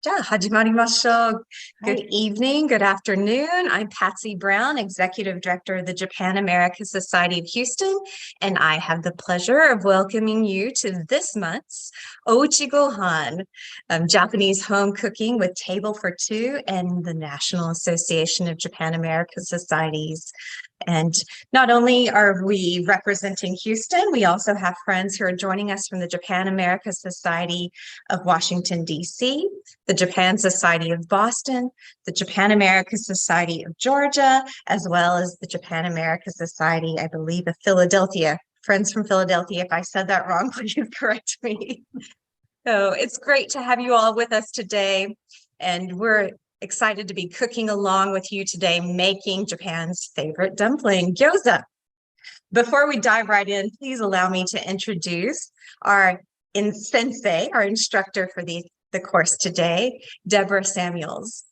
じゃあ始まりましょう. Good Hi. evening, good afternoon. I'm Patsy Brown, Executive Director of the Japan America Society of Houston, and I have the pleasure of welcoming you to this month's Ouchigohan, Japanese home cooking with Table for Two and the National Association of Japan America Societies. And not only are we representing Houston, we also have friends who are joining us from the Japan America Society of Washington, D.C., the Japan Society of Boston, the Japan America Society of Georgia, as well as the Japan America Society, I believe, of Philadelphia. Friends from Philadelphia, if I said that wrong, please correct me. So it's great to have you all with us today, and we're excited to be cooking along with you today, making Japan's favorite dumpling, gyoza. Before we dive right in, please allow me to introduce our sensei, our instructor for the course today, Debra Samuels.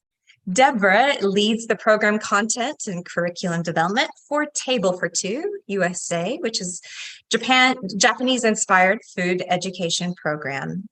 Debra leads the program content and curriculum development for Table for Two USA, which is Japanese-inspired food education program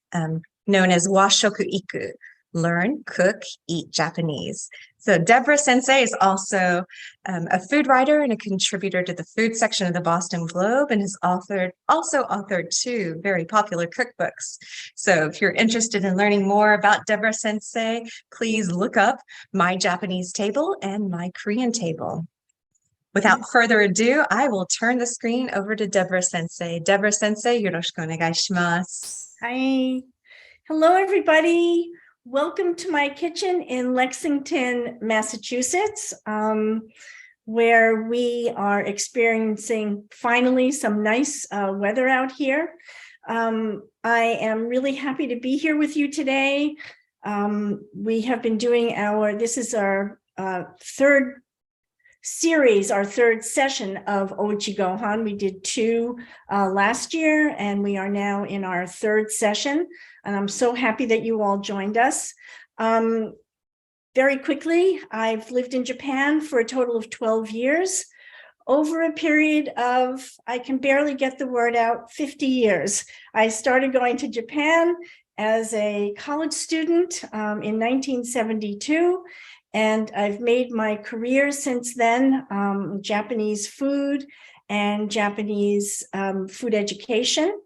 known as Washoku Iku. Learn, cook, eat Japanese. So Debra Sensei is also a food writer and a contributor to the food section of the Boston Globe, and has also authored two very popular cookbooks. So if you're interested in learning more about Debra Sensei, please look up My Japanese Table and My Korean Table. Without further ado, I will turn the screen over to Debra Sensei. Debra Sensei, yoroshiku onegai shimasu. Hi. Hello, everybody. Welcome to my kitchen in Lexington, Massachusetts, where we are experiencing finally some nice weather out here. I am really happy to be here with you today. We have been doing this is our third series, our third session of Ouchigohan. We did two last year, and we are now in our third session. And I'm so happy that you all joined us. Very quickly, I've lived in Japan for a total of 12 years, over a period of, I can barely get the word out, 50 years. I started going to Japan as a college student in 1972, and I've made my career since then, Japanese food and Japanese food education,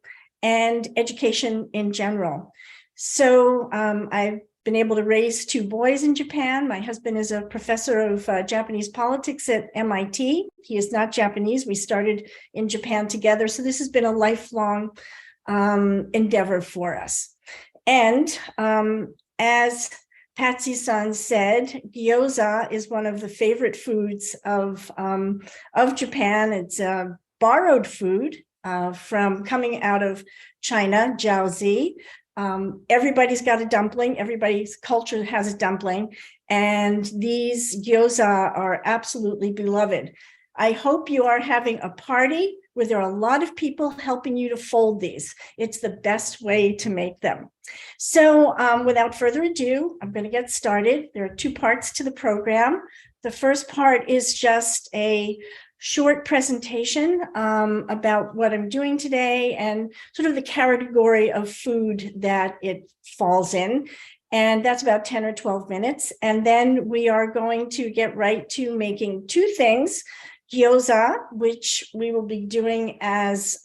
and education in general. So I've been able to raise two boys in Japan. My husband is a professor of Japanese politics at MIT. He is not Japanese. We started in Japan together. So this has been a lifelong endeavor for us. And as Patsy-san said, gyoza is one of the favorite foods of Japan. It's a borrowed food from coming out of China, jiaozi. Everybody's got a dumpling. Everybody's culture has a dumpling. And these gyoza are absolutely beloved. I hope you are having a party where there are a lot of people helping you to fold these. It's the best way to make them. So without further ado, I'm going to get started. There are two parts to the program. The first part is just a short presentation about what I'm doing today and sort of the category of food that it falls in. And that's about 10 or 12 minutes. And then we are going to get right to making two things. Gyoza, which we will be doing as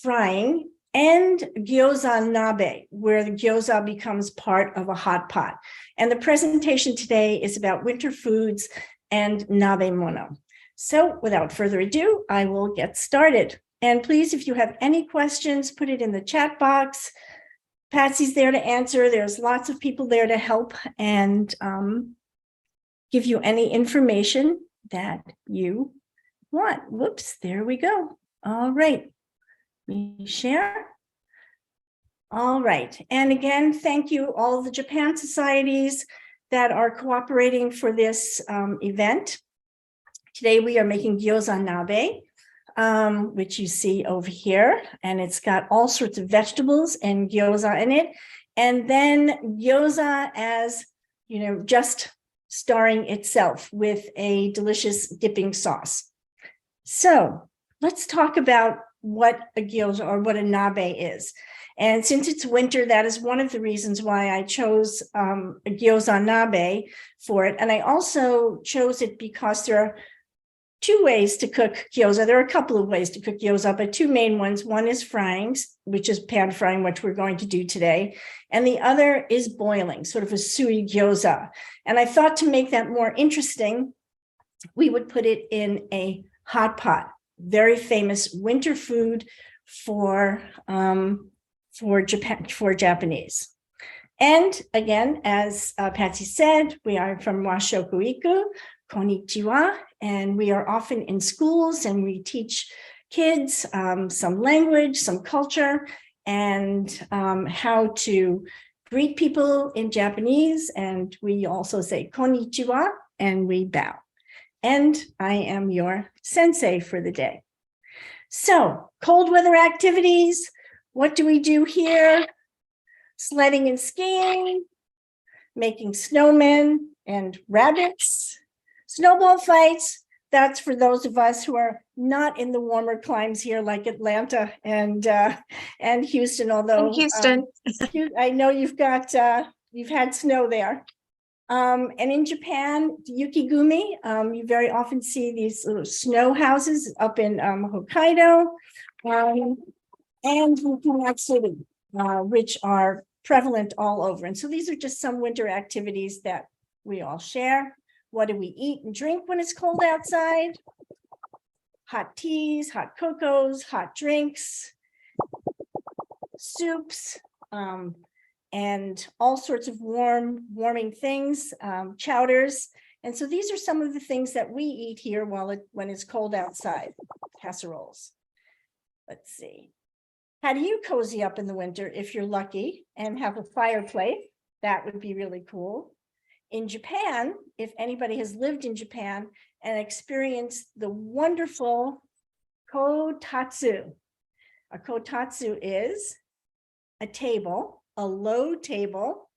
frying, and gyoza nabe, where the gyoza becomes part of a hot pot. And the presentation today is about winter foods and nabe mono. So without further ado, I will get started. And please, if you have any questions, put it in the chat box. Patsy's there to answer. There's lots of people there to help and give you any information that you want. Whoops, there we go. All right, let me share. All right, and again, thank you all of the Japan societies that are cooperating for this event. Today we are making gyoza nabe, which you see over here, and it's got all sorts of vegetables and gyoza in it. And then gyoza as, just starring itself with a delicious dipping sauce. So let's talk about what a gyoza or what a nabe is. And since it's winter, that is one of the reasons why I chose a gyoza nabe for it. And I also chose it because there are two ways to cook gyoza. There are a couple of ways to cook gyoza, but two main ones. One is frying, which is pan frying, which we're going to do today. And the other is boiling, sort of a sui gyoza. And I thought to make that more interesting, we would put it in a hot pot, very famous winter food for Japan, for Japanese. And again, as Patsy said, we are from Washokuiku, konnichiwa, and we are often in schools and we teach kids some language, some culture, and how to greet people in Japanese. And we also say konnichiwa and we bow. And I am your sensei for the day. So, cold weather activities. What do we do here? Sledding and skiing, making snowmen and rabbits, snowball fights. That's for those of us who are not in the warmer climes here, like Atlanta and Houston. Although In Houston, I know you've had snow there. And in Japan, Yukigumi, you very often see these little snow houses up in Hokkaido, and Fukuoka City, which are prevalent all over. And so these are just some winter activities that we all share. What do we eat and drink when it's cold outside? Hot teas, hot cocos, hot drinks, soups, and all sorts of warming things, chowders. And so these are some of the things that we eat here when it's cold outside, casseroles. Let's see. How do you cozy up in the winter if you're lucky and have a fireplace? That would be really cool. In Japan, if anybody has lived in Japan and experienced the wonderful kotatsu. A kotatsu is a table, a low table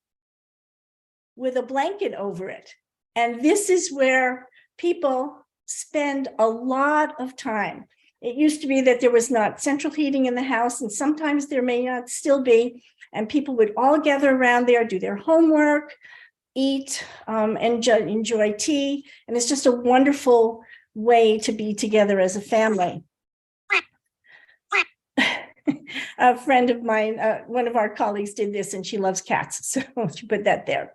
with a blanket over it. And this is where people spend a lot of time. It used to be that there was not central heating in the house, and sometimes there may not still be, and people would all gather around there, do their homework, eat, and enjoy tea. And it's just a wonderful way to be together as a family. A friend of mine, one of our colleagues did this, and she loves cats, so she put that there.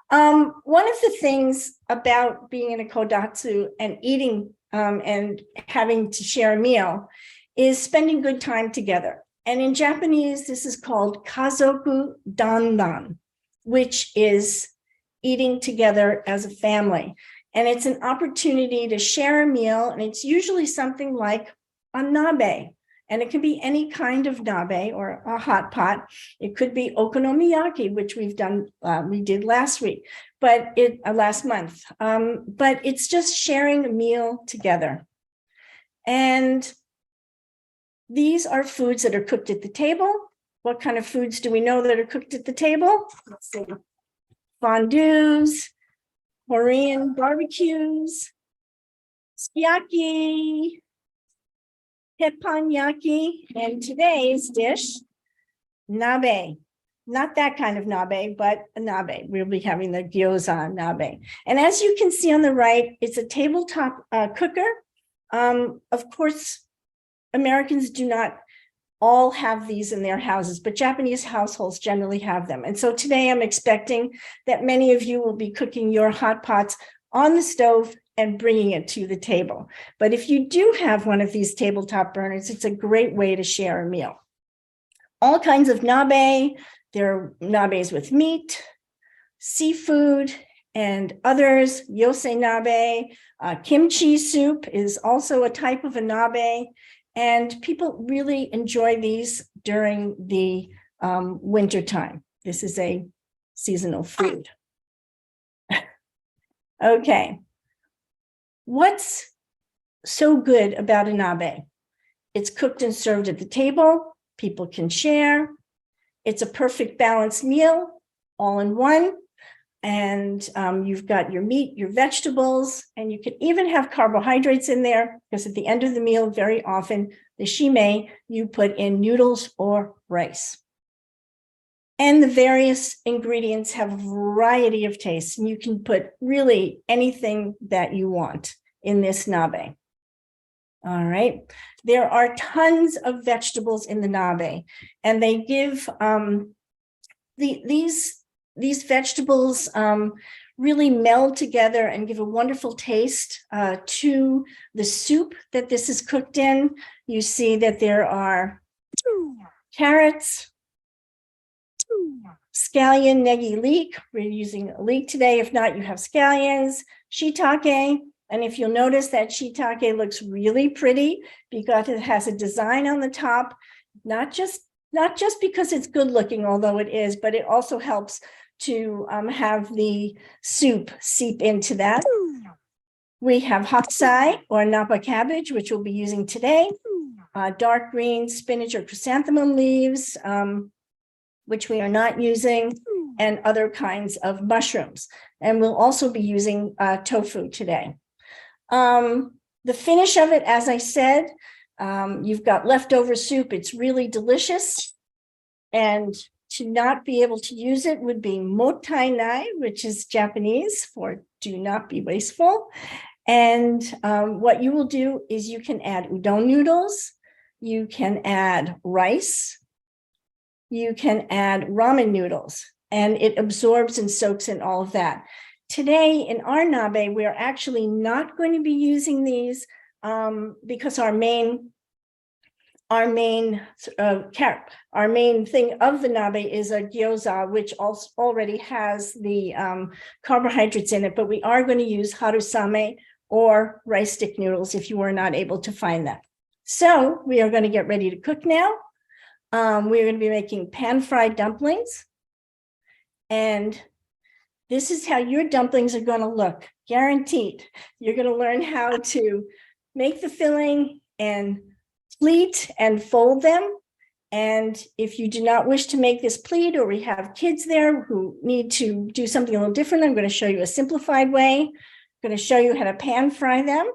One of the things about being in a kodatsu and eating and having to share a meal is spending good time together. And in Japanese, this is called kazoku dandan, which is eating together as a family. And it's an opportunity to share a meal, and it's usually something like a nabe. And it can be any kind of nabe or a hot pot. It could be okonomiyaki, which we did last week, but last month. But it's just sharing a meal together. And these are foods that are cooked at the table. What kind of foods do we know that are cooked at the table? Let's see. Fondues, Korean barbecues, sukiyaki, teppanyaki, and today's dish, nabe. Not that kind of nabe, but a nabe. We'll be having the gyoza nabe. And as you can see on the right, it's a tabletop cooker. Of course, Americans do not all have these in their houses, but Japanese households generally have them. And so today I'm expecting that many of you will be cooking your hot pots on the stove and bringing it to the table. But if you do have one of these tabletop burners, it's a great way to share a meal. All kinds of nabe. There are nabes with meat, seafood, and others. Yosei nabe, kimchi soup is also a type of a nabe. And people really enjoy these during the winter time. This is a seasonal food. Okay. What's so good about a nabe? It's cooked and served at the table. People can share. It's a perfect balanced meal, all in one. And you've got your meat, your vegetables, and you can even have carbohydrates in there, because at the end of the meal, very often, the shime, you put in noodles or rice. And the various ingredients have a variety of tastes, and you can put really anything that you want in this nabe. All right. There are tons of vegetables in the nabe, and they give these vegetables really meld together and give a wonderful taste to the soup that this is cooked in. You see that there are carrots, scallion, negi leek. We're using a leek today. If not, you have scallions, shiitake. And if you'll notice that shiitake looks really pretty because it has a design on the top, not just because it's good looking, although it is, but it also helps to have the soup seep into that. We have haksai or napa cabbage, which we'll be using today, dark green spinach or chrysanthemum leaves, which we are not using, and other kinds of mushrooms. And we'll also be using tofu today. The finish of it, as I said, you've got leftover soup. It's really delicious. And to not be able to use it would be mottainai, which is Japanese for do not be wasteful. And what you will do is you can add udon noodles, you can add rice, you can add ramen noodles, and it absorbs and soaks in all of that. Today in our nabe, we are actually not going to be using these because our main thing of the nabe is a gyoza, which also already has the carbohydrates in it, but we are going to use harusame or rice stick noodles if you were not able to find that. So we are going to get ready to cook now. We're going to be making pan-fried dumplings. And this is how your dumplings are going to look, guaranteed. You're going to learn how to make the filling and pleat and fold them. And if you do not wish to make this pleat, or we have kids there who need to do something a little different, I'm going to show you a simplified way. I'm going to show you how to pan fry them.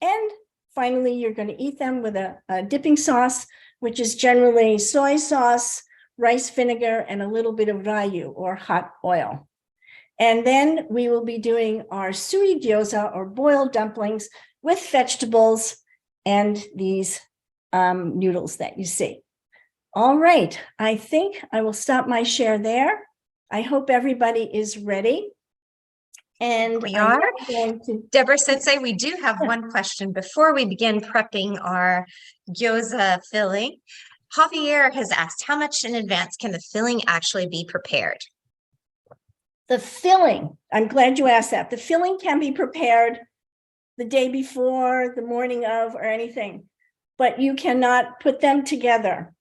And finally, you're going to eat them with a dipping sauce, which is generally soy sauce, rice vinegar, and a little bit of rayu or hot oil. And then we will be doing our sui gyoza or boiled dumplings with vegetables and these noodles that you see. All right, I think I will stop my share there. I hope everybody is ready. And we are. Debra Sensei, we do have Yeah. one question before we begin prepping our gyoza filling. Javier has asked, how much in advance can the filling actually be prepared? The filling, I'm glad you asked that. The filling can be prepared the day before, the morning of, or anything, but you cannot put them together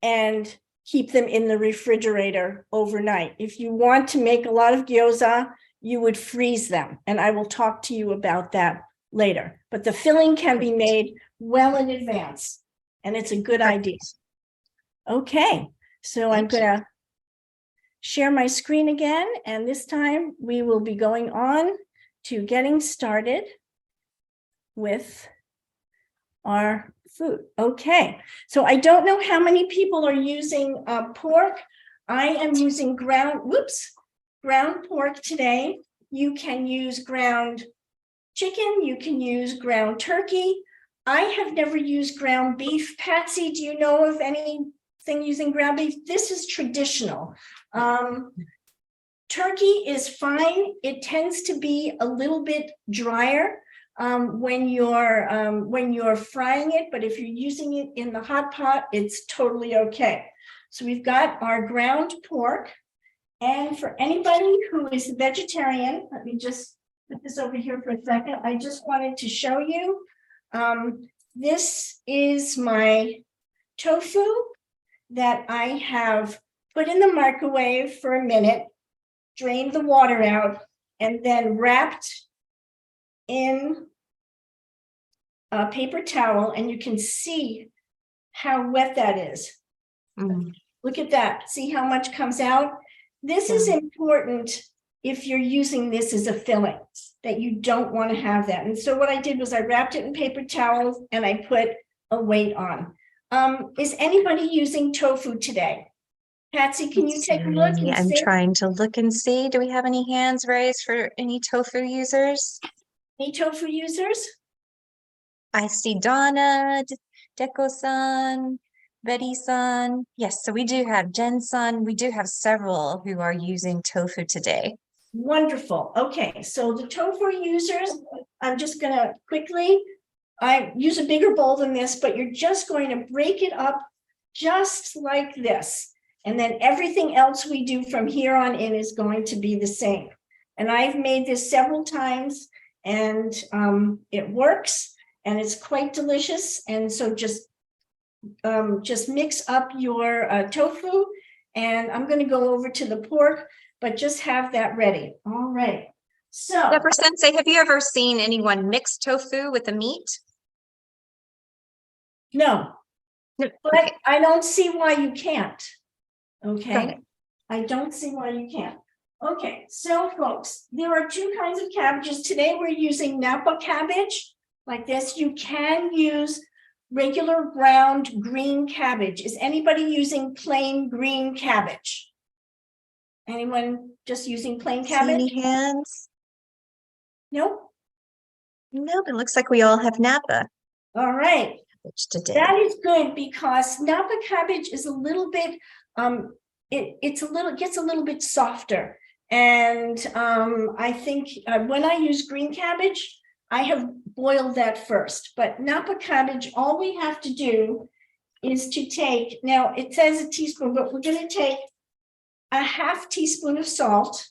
and keep them in the refrigerator overnight. If you want to make a lot of gyoza, you would freeze them, and I will talk to you about that later. But the filling can be made well in advance, and it's a good idea. Okay, so I'm going to share my screen again, and this time we will be going on to getting started with our food. Okay, so I don't know how many people are using pork. I am using ground pork today. You can use ground chicken, you can use ground turkey. I have never used ground beef. Patsy, do you know of anything using ground beef? This is traditional. Turkey is fine. It tends to be a little bit drier when you're frying it, but if you're using it in the hot pot, it's totally okay. So we've got our ground pork. And for anybody who is vegetarian, let me just put this over here for a second. I just wanted to show you. This is my tofu that I have put in the microwave for a minute, drained the water out, and then wrapped in a paper towel. And you can see how wet that is. Look at that. See how much comes out? This is important if you're using this as a filling, that you don't want to have that. And so what I did was I wrapped it in paper towels and I put a weight on. Is anybody using tofu today? Patsy, can you Let's take a look see. and I'm see? trying to look and see. Do we have any hands raised for any tofu users? Any tofu users? I see Donna, Deco-san, Betty-san. Yes, so we do have Jen-san. We do have several who are using tofu today. Wonderful. Okay, so the tofu users, I'm just gonna quickly, I use a bigger bowl than this, but you're just going to break it up just like this. And then everything else we do from here on in is going to be the same. And I've made this several times and it works and it's quite delicious. And so just mix up your tofu, and I'm going to go over to the pork, but just have that ready. All right. So, Debra Sensei, have you ever seen anyone mix tofu with the meat? no, No. but Okay. I don't see why you can't. Okay. Got it. I don't see why you can't. Okay, so folks, there are two kinds of cabbages. Today we're using Napa cabbage like this. You can use regular ground green cabbage. Is anybody using plain green cabbage? Anyone just using plain See cabbage? any hands? Nope. Nope, it looks like we all have Napa All right. cabbage today. That is good because Napa cabbage is a little bit, gets a little bit softer. And I think when I use green cabbage, I have boiled that first. But Napa cabbage, all we have to do is to take, now it says a teaspoon, but we're going to take a half teaspoon of salt.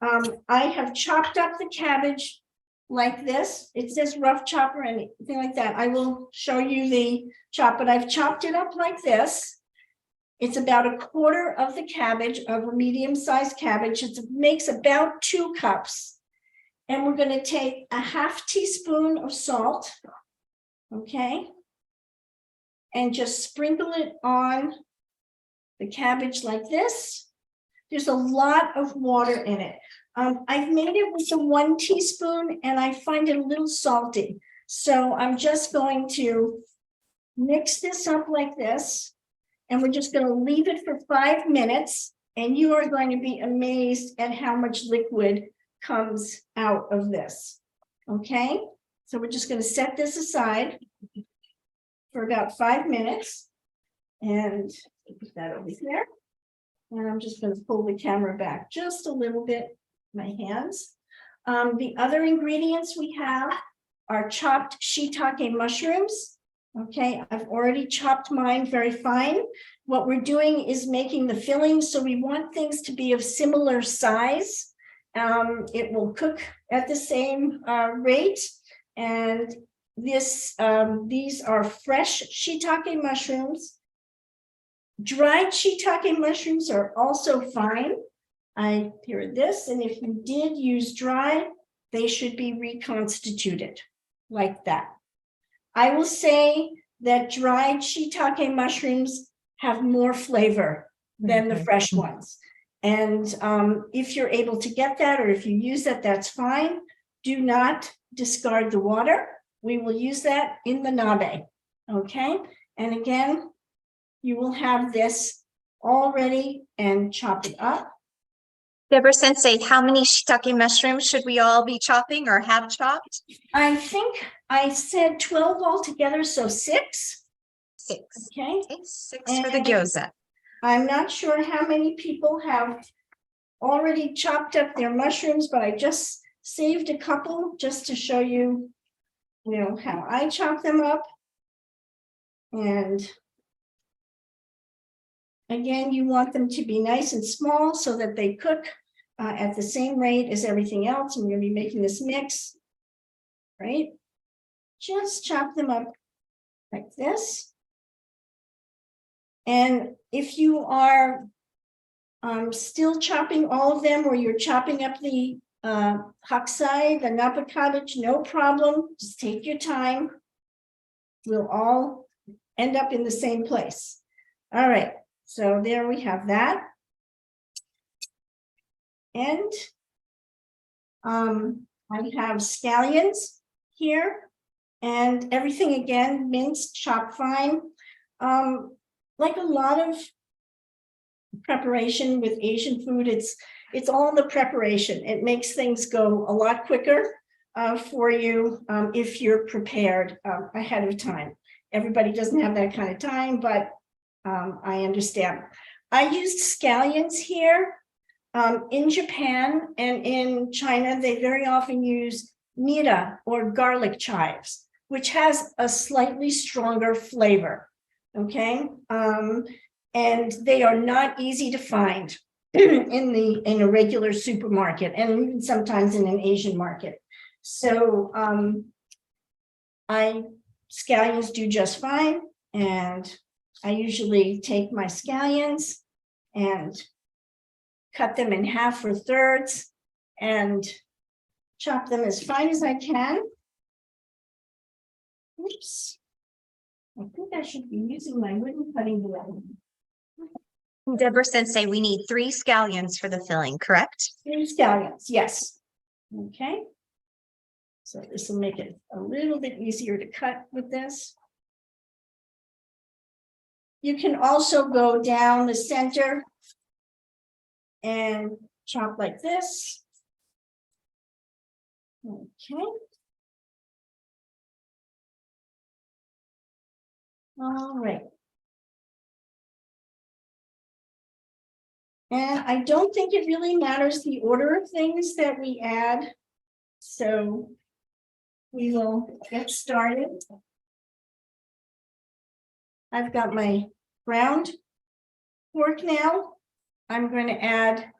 I have chopped up the cabbage like this. It says rough chop or anything like that. I will show you the chop, but I've chopped it up like this. It's about a quarter of the cabbage, of a medium-sized cabbage. It makes about 2 cups. And we're going to take a half teaspoon of salt, okay? And just sprinkle it on the cabbage like this. There's a lot of water in it. I've made it with a 1 teaspoon and I find it a little salty. So I'm just going to mix this up like this. And we're just going to leave it for 5 minutes. And you are going to be amazed at how much liquid comes out of this. Okay, so we're just going to set this aside for about 5 minutes. And put that over here. And I'm just going to pull the camera back just a little bit, my hands. The other ingredients we have are chopped shiitake mushrooms. Okay, I've already chopped mine very fine. What we're doing is making the filling, so we want things to be of similar size. It will cook at the same rate. And these are fresh shiitake mushrooms. Dried shiitake mushrooms are also fine. I hear this, and if you did use dry, they should be reconstituted like that. I will say that dried shiitake mushrooms have more flavor than the fresh ones. And if you're able to get that, or if you use that, that's fine. Do not discard the water. We will use that in the nabe, okay? And again, you will have this all ready and chop it up. Debra Sensei, how many shiitake mushrooms should we all be chopping or have chopped? I think I said 12 altogether, so 6. 6. Okay. Okay, 6 for the gyoza. I'm not sure how many people have already chopped up their mushrooms, but I just saved a couple just to show you, how I chop them up. And again, you want them to be nice and small so that they cook at the same rate as everything else. And we're going to be making this mix, right? Just chop them up like this. And if you are still chopping all of them, or you're chopping up the haksai, the napa cabbage, no problem. Just take your time. We'll all end up in the same place. All right. So there we have that. And I have scallions here, and everything again, minced, chopped fine. Like a lot of preparation with Asian food. It's all in the preparation. It makes things go a lot quicker for you if you're prepared ahead of time. Everybody doesn't have that kind of time, but I understand. I used scallions here. In Japan and in China, they very often use nira or garlic chives, which has a slightly stronger flavor. Okay, and they are not easy to find in a regular supermarket, and even sometimes in an Asian market. So scallions do just fine, and I usually take my scallions and cut them in half or thirds and chop them as fine as I can. Oops. I think I should be using my wooden cutting board. Debra Sensei, we need 3 scallions for the filling, correct? 3 scallions, yes. Okay. So this will make it a little bit easier to cut with this. You can also go down the center and chop like this. Okay. All right. And I don't think it really matters the order of things that we add. So we will get started. I've got my ground pork now. I'm going to add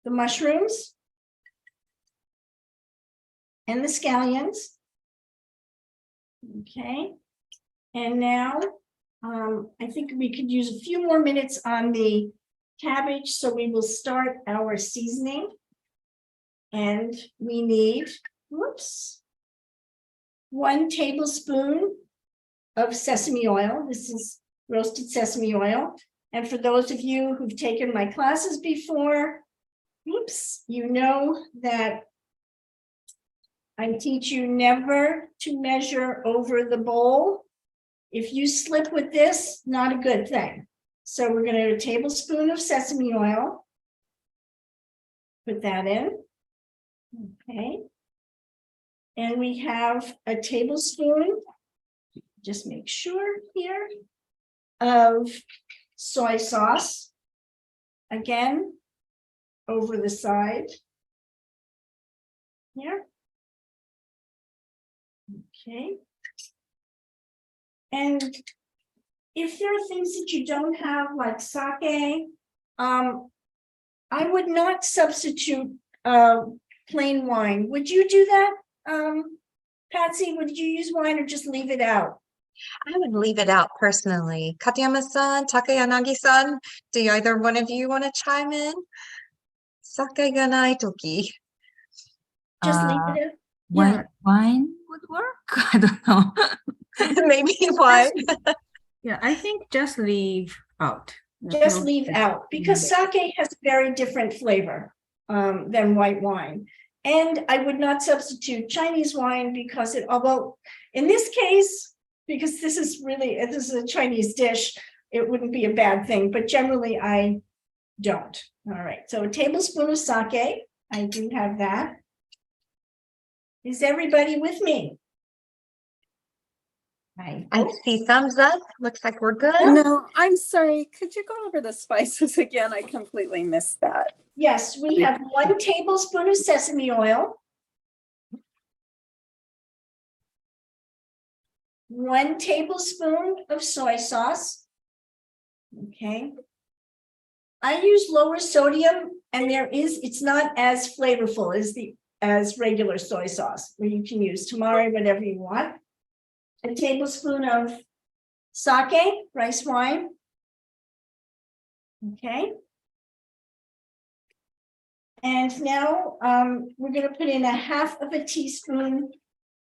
the mushrooms and the scallions. Okay. And now I think we could use a few more minutes on the cabbage. So we will start our seasoning. And we need, 1 tablespoon of sesame oil. This is roasted sesame oil. And for those of you who've taken my classes before, you know that I teach you never to measure over the bowl. If you slip with this, not a good thing. So we're going to do a tablespoon of sesame oil. Put that in. Okay. And we have a tablespoon, just make sure here, of soy sauce. Again, over the side here. Okay. And if there are things that you don't have, like sake, I would not substitute plain wine. Would you do that, Patsy? Would you use wine or just leave it out? I would leave it out personally. Katayama-san, Takayanagi-san, do either one of you want to chime in? Sake ga nai toki. Just leave it out. Wine would work. I don't know. Maybe wine. Yeah, I think just leave out. Just leave out, because sake has a very different flavor than white wine. And I would not substitute Chinese wine because although in this case, because this is a Chinese dish, it wouldn't be a bad thing, but generally I don't. All right, so a tablespoon of sake, I do have that. Is everybody with me? I see thumbs up. Looks like we're good. No, I'm sorry. Could you go over the spices again? I completely missed that. Yes, we have 1 tablespoon of sesame oil, 1 tablespoon of soy sauce. Okay. I use lower sodium, and it's not as flavorful as regular soy sauce, where you can use tamari, whatever you want. A tablespoon of sake, rice wine. Okay. And now we're going to put in 1/2 teaspoon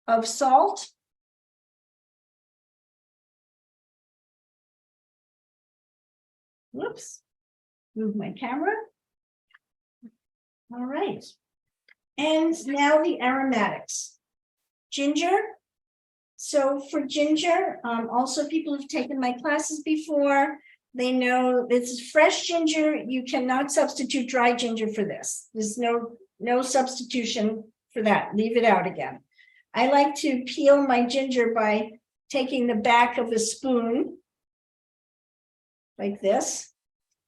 of salt. Whoops, move my camera. All right. And now the aromatics. Ginger. So for ginger, also people who've taken my classes before, They know this is fresh ginger. You cannot substitute dry ginger for this. There's no substitution for that. Leave it out again. I like to peel my ginger by taking the back of a spoon like this.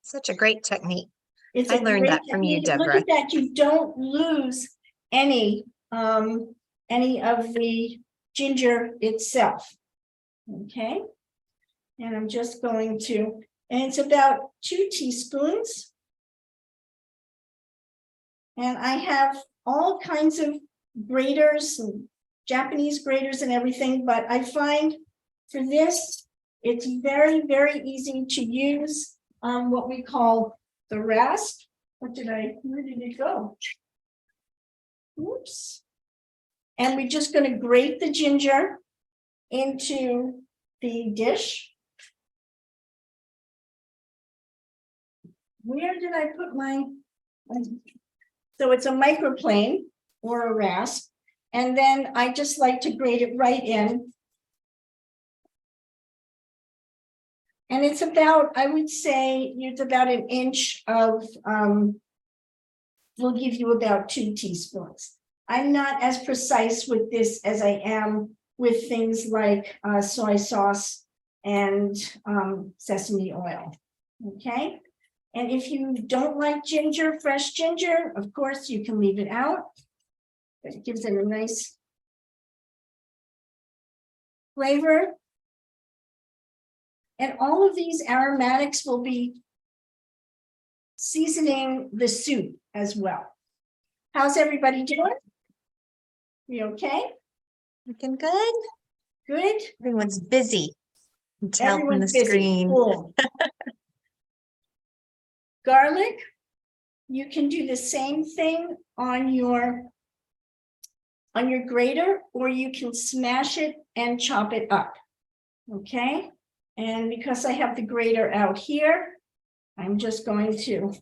Such a great technique. It's I a learned great that from you, technique. Look Deborah. at that. You don't lose any of the ginger itself. Okay. And I'm just going to, and it's about 2 teaspoons. And I have all kinds of graters and Japanese graters and everything, but I find for this, it's very, very easy to use what we call the rasp. Where did it go? Oops. And we're just going to grate the ginger into the dish. Where did I put my, so it's a microplane or a rasp. And then I just like to grate it right in. And it's about, I would say it's about an inch of, will give you about 2 teaspoons. I'm not as precise with this as I am with things like soy sauce and sesame oil, okay? And if you don't like ginger, fresh ginger, of course, you can leave it out. But it gives it a nice flavor. And all of these aromatics will be seasoning the soup as well. How's everybody doing? You okay? Looking good. Good. Everyone's busy. You can tell from the Everyone's busy. screen. Cool. Garlic, you can do the same thing on your grater, or you can smash it and chop it up. Okay. And because I have the grater out here, I'm just going to do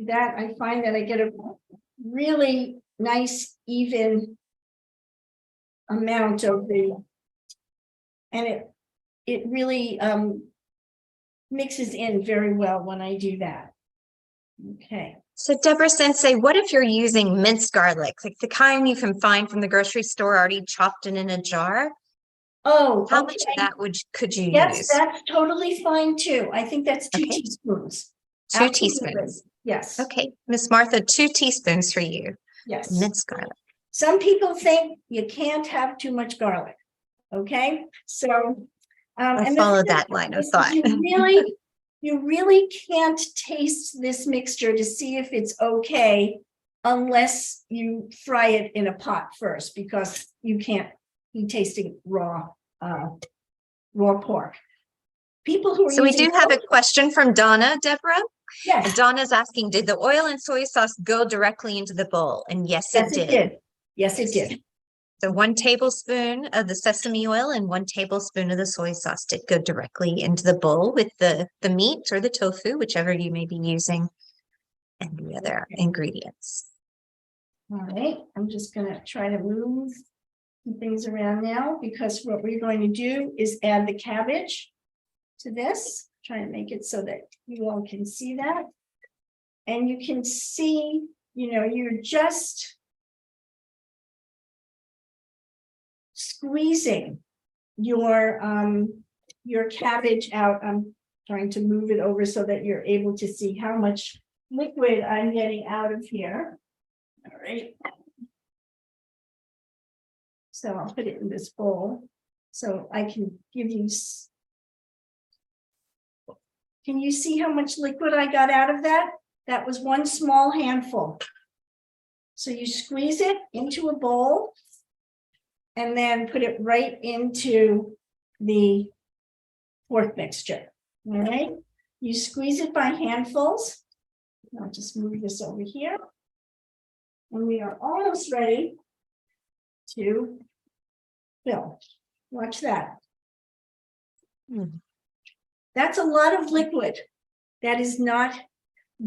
that. I find that I get a really nice, even amount of the, and it really mixes in very well when I do that. Okay. So Debra Sensei, what if you're using minced garlic, like the kind you can find from the grocery store already chopped and in a jar? Oh, How much of that could you yes, use? that's totally fine too. I think that's 2 Okay. teaspoons. 2 Absolutely. teaspoons. Yes. Okay, Miss Martha, 2 teaspoons for you. Yes. Minced garlic. Some people think you can't have too much garlic. Okay, so I'll follow that line of thought. you really can't taste this mixture to see if it's okay unless you fry it in a pot first, because you can't be tasting raw pork. People who are So we do have a question from Donna, Deborah. Yes. Donna's asking, did the oil and soy sauce go directly into the bowl? And yes, it did. Yes, it did. So 1 tablespoon of the sesame oil and 1 tablespoon of the soy sauce did go directly into the bowl with the meat or the tofu, whichever you may be using, and the other ingredients. All right, I'm just going to try to move some things around now, because what we're going to do is add the cabbage to this. Try and make it so that you all can see that. And you can see, you know, you're just squeezing your cabbage out. I'm trying to move it over so that you're able to see how much liquid I'm getting out of here. All right. So I'll put it in this bowl so I can give you. Can you see how much liquid I got out of that? That was 1 small handful. So you squeeze it into a bowl and then put it right into the pork mixture. All right. You squeeze it by handfuls. I'll just move this over here. And we are almost ready to fill. Watch that. That's a lot of liquid that is not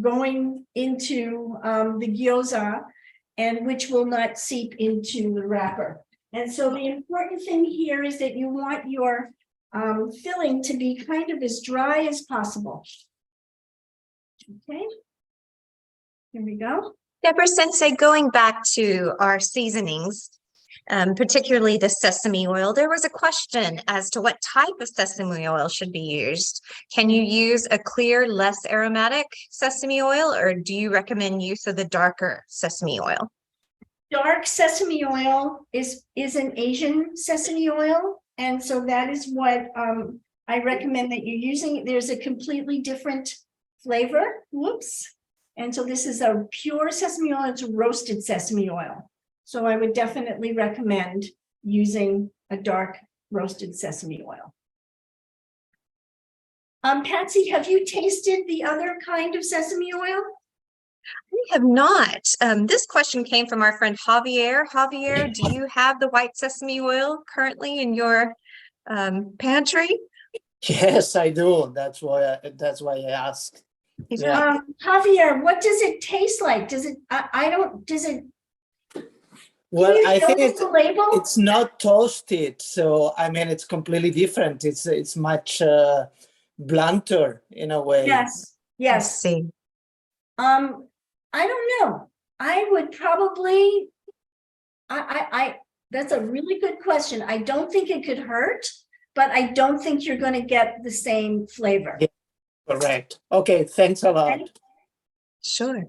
going into the gyoza, and which will not seep into the wrapper. And so the important thing here is that you want your filling to be kind of as dry as possible. Okay. Here we go. Debra Sensei, going back to our seasonings, particularly the sesame oil, there was a question as to what type of sesame oil should be used. Can you use a clear, less aromatic sesame oil, or do you recommend use of the darker sesame oil? Dark sesame oil is an Asian sesame oil, and so that is what I recommend that you're using. There's a completely different flavor. Whoops. And so this is a pure sesame oil. It's roasted sesame oil. So I would definitely recommend using a dark roasted sesame oil. Patsy, have you tasted the other kind of sesame oil? We have not. This question came from our friend Javier. Javier, do you have the white sesame oil currently in your pantry? Yes, I do. That's why I asked. Yeah. Javier, what does it taste like? Does it, I don't, does it? Well, I think it's the label. it's not toasted, so I mean it's completely different. It's much blunter in a way. Yes, yes. I see. I don't know. I would probably, that's a really good question. I don't think it could hurt, but I don't think you're going to get the same flavor. Yeah. Correct. Okay, thanks a lot. Okay. Sure.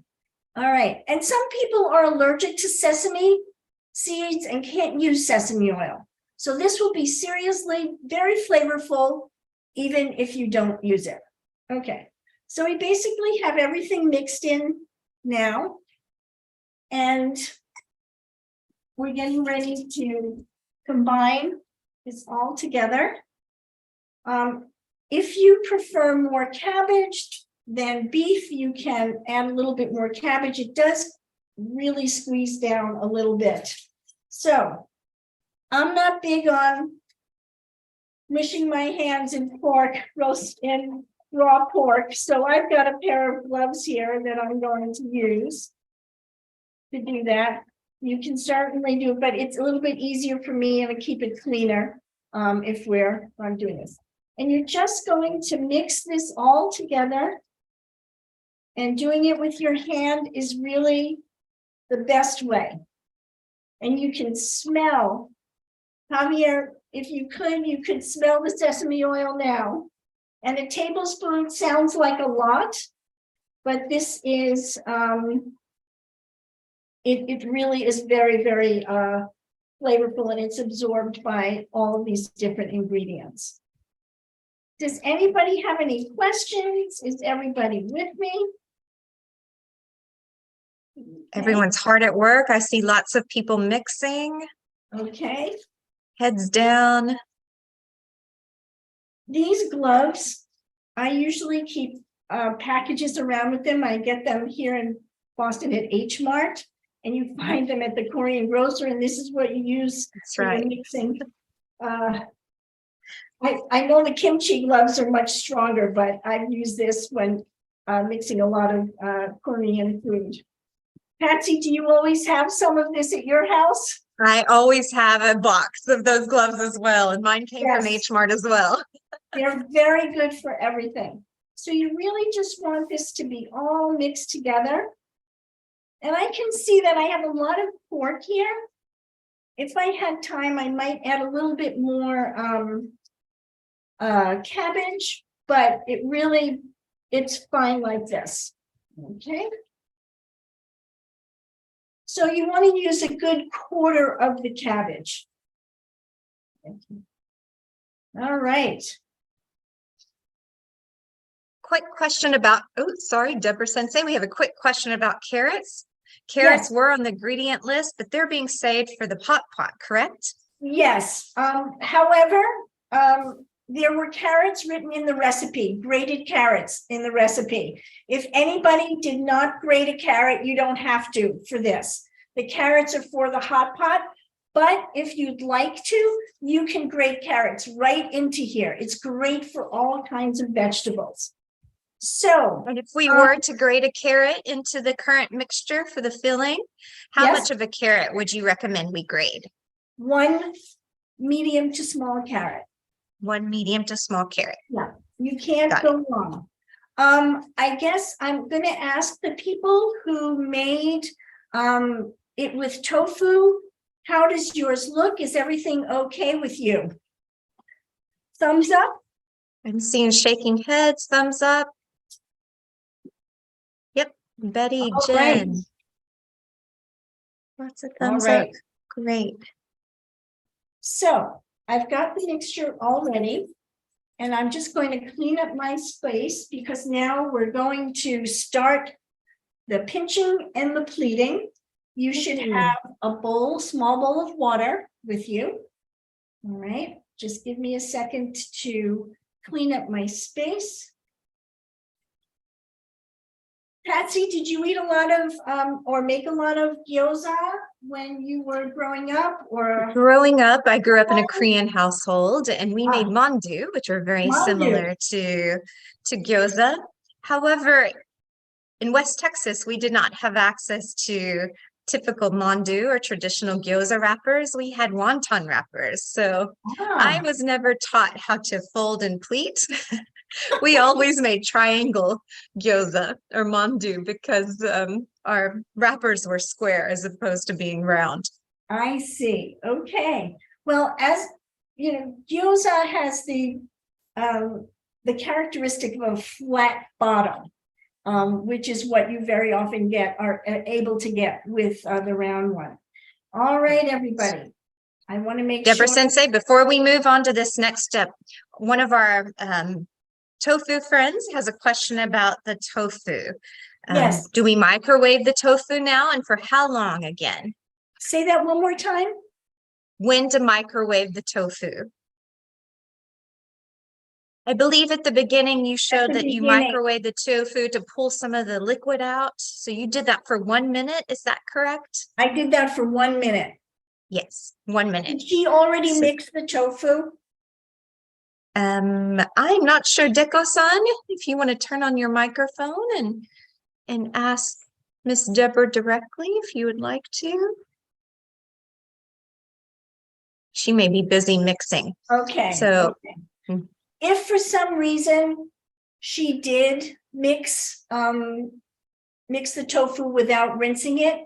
All right. And some people are allergic to sesame seeds and can't use sesame oil. So this will be seriously very flavorful, even if you don't use it. Okay. So we basically have everything mixed in now. And we're getting ready to combine this all together. If you prefer more cabbage than beef, you can add a little bit more cabbage. It does really squeeze down a little bit. So I'm not big on washing my hands in pork, roast in raw pork. So I've got a pair of gloves here that I'm going to use to do that. You can certainly do it, but it's a little bit easier for me and I keep it cleaner if I'm doing this. And you're just going to mix this all together. And doing it with your hand is really the best way. And you can smell, Javier, if you could smell the sesame oil now. And a tablespoon sounds like a lot, but this is, it really is very, very flavorful, and it's absorbed by all of these different ingredients. Does anybody have any questions? Is everybody with me? Everyone's hard at work. I see lots of people mixing. Okay. Heads down. These gloves, I usually keep packages around with them. I get them here in Boston at H Mart, and you find them at the Korean grocer, and this is what you use That's for your right. mixing. I know the kimchi gloves are much stronger, but I've used this when mixing a lot of Korean food. Patsy, do you always have some of this at your house? I always have a box of those gloves as well, and mine came from Yes. H Mart as well. They're very good for everything. So you really just want this to be all mixed together. And I can see that I have a lot of pork here. If I had time, I might add a little bit more cabbage, but it's fine like this. Okay. So you want to use a good quarter of the cabbage. All right. Quick question about, oh, sorry, Debra Sensei, we have a quick question about carrots. Carrots were on the ingredient list, but they're being saved for the pot, correct? Yes. However, there were carrots written in the recipe, grated carrots in the recipe. If anybody did not grate a carrot, you don't have to for this. The carrots are for the hot pot, but if you'd like to, you can grate carrots right into here. It's great for all kinds of vegetables. So, And if we were to grate a carrot into the current mixture for the filling, how Yes. much of a carrot would you recommend we grate? 1 medium to small carrot. 1 medium to small carrot. You can't Got go wrong. I guess I'm gonna ask the people who made it with tofu, how does yours look? Is everything okay with you? Thumbs up? I'm seeing shaking heads, thumbs up. Yep, Betty, All right. Jen. Lots of All thumbs right. up. Great. So I've got the mixture all ready. And I'm just going to clean up my space because now we're going to start the pinching and the pleating. You should have a bowl, small bowl of water with you. All right, just give me a second to clean up my space. Patsy, did you eat a lot of or make a lot of gyoza when you were growing up, or? Growing up, I grew up in a Korean household and we made mandu, which are very Mandu. similar to gyoza. However, in West Texas, we did not have access to typical mandu or traditional gyoza wrappers. We had wonton wrappers. So I was never taught how to fold and pleat. We always made triangle gyoza or mandu because our wrappers were square as opposed to being round. I see. Okay. Well, as you know, gyoza has the characteristic of a flat bottom, which is what you very often are able to get with the round one. All right, everybody. I want to make Debra sure. Sensei, before we move on to this next step, one of our tofu friends has a question about the tofu. Yes. Do we microwave the tofu now, and for how long again? Say that one more time. When to microwave the tofu? I believe at the beginning you showed that you microwave the tofu to pull some of the liquid out. So you did that for 1 minute. Is that correct? I did that for 1 minute. Yes, 1 minute. Did she already mix the tofu? I'm not sure, Deko-san, if you want to turn on your microphone and ask Miss Debra directly if you would like to. She may be busy mixing. Okay. So okay. If for some reason she did mix the tofu without rinsing it,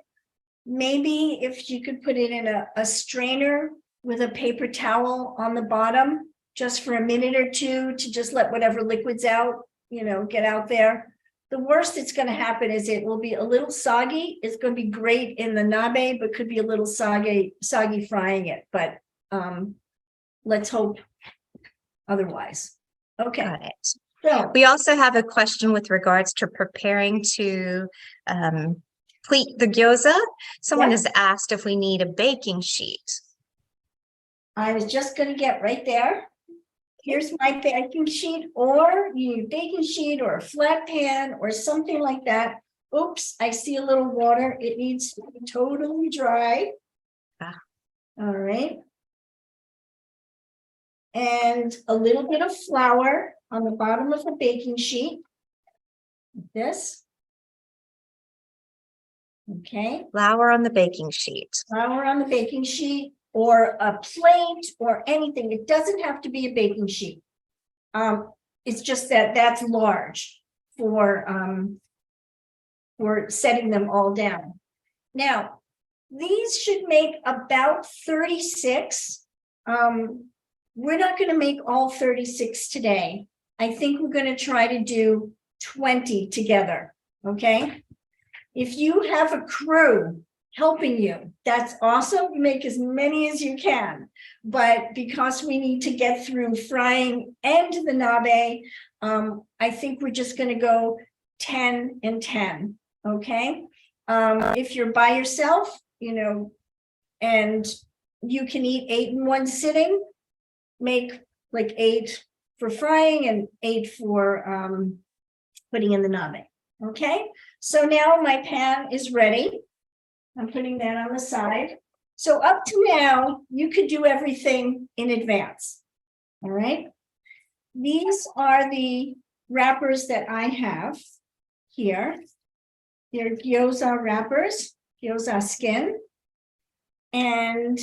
maybe if you could put it in a strainer with a paper towel on the bottom, just for a minute or two to just let whatever liquids out, get out there. The worst that's going to happen is it will be a little soggy. It's going to be great in the nabe, but could be a little soggy frying it. But let's hope otherwise. Okay. got it. So We also have a question with regards to preparing to pleat the gyoza. Someone has asked if we need a baking sheet. I was just going to get right there. Here's my baking sheet, or you need a baking sheet or a flat pan or something like that. Oops, I see a little water. It needs to be totally dry. Ah. All right. And a little bit of flour on the bottom of the baking sheet. Like this. Okay. Flour on the baking sheet. Flour on the baking sheet, or a plate or anything. It doesn't have to be a baking sheet. It's just that's large for setting them all down. Now, these should make about 36. We're not going to make all 36 today. I think we're going to try to do 20 together. Okay. If you have a crew helping you, that's awesome. Make as many as you can. But because we need to get through frying and the nabe, I think we're just going to go 10 and 10. Okay. If you're by yourself, and you can eat 8 in one sitting, make like 8 for frying and 8 for putting in the nabe. Okay. So now my pan is ready. I'm putting that on the side. So up to now, you could do everything in advance. All right. These are the wrappers that I have here. They're gyoza wrappers, gyoza skin. And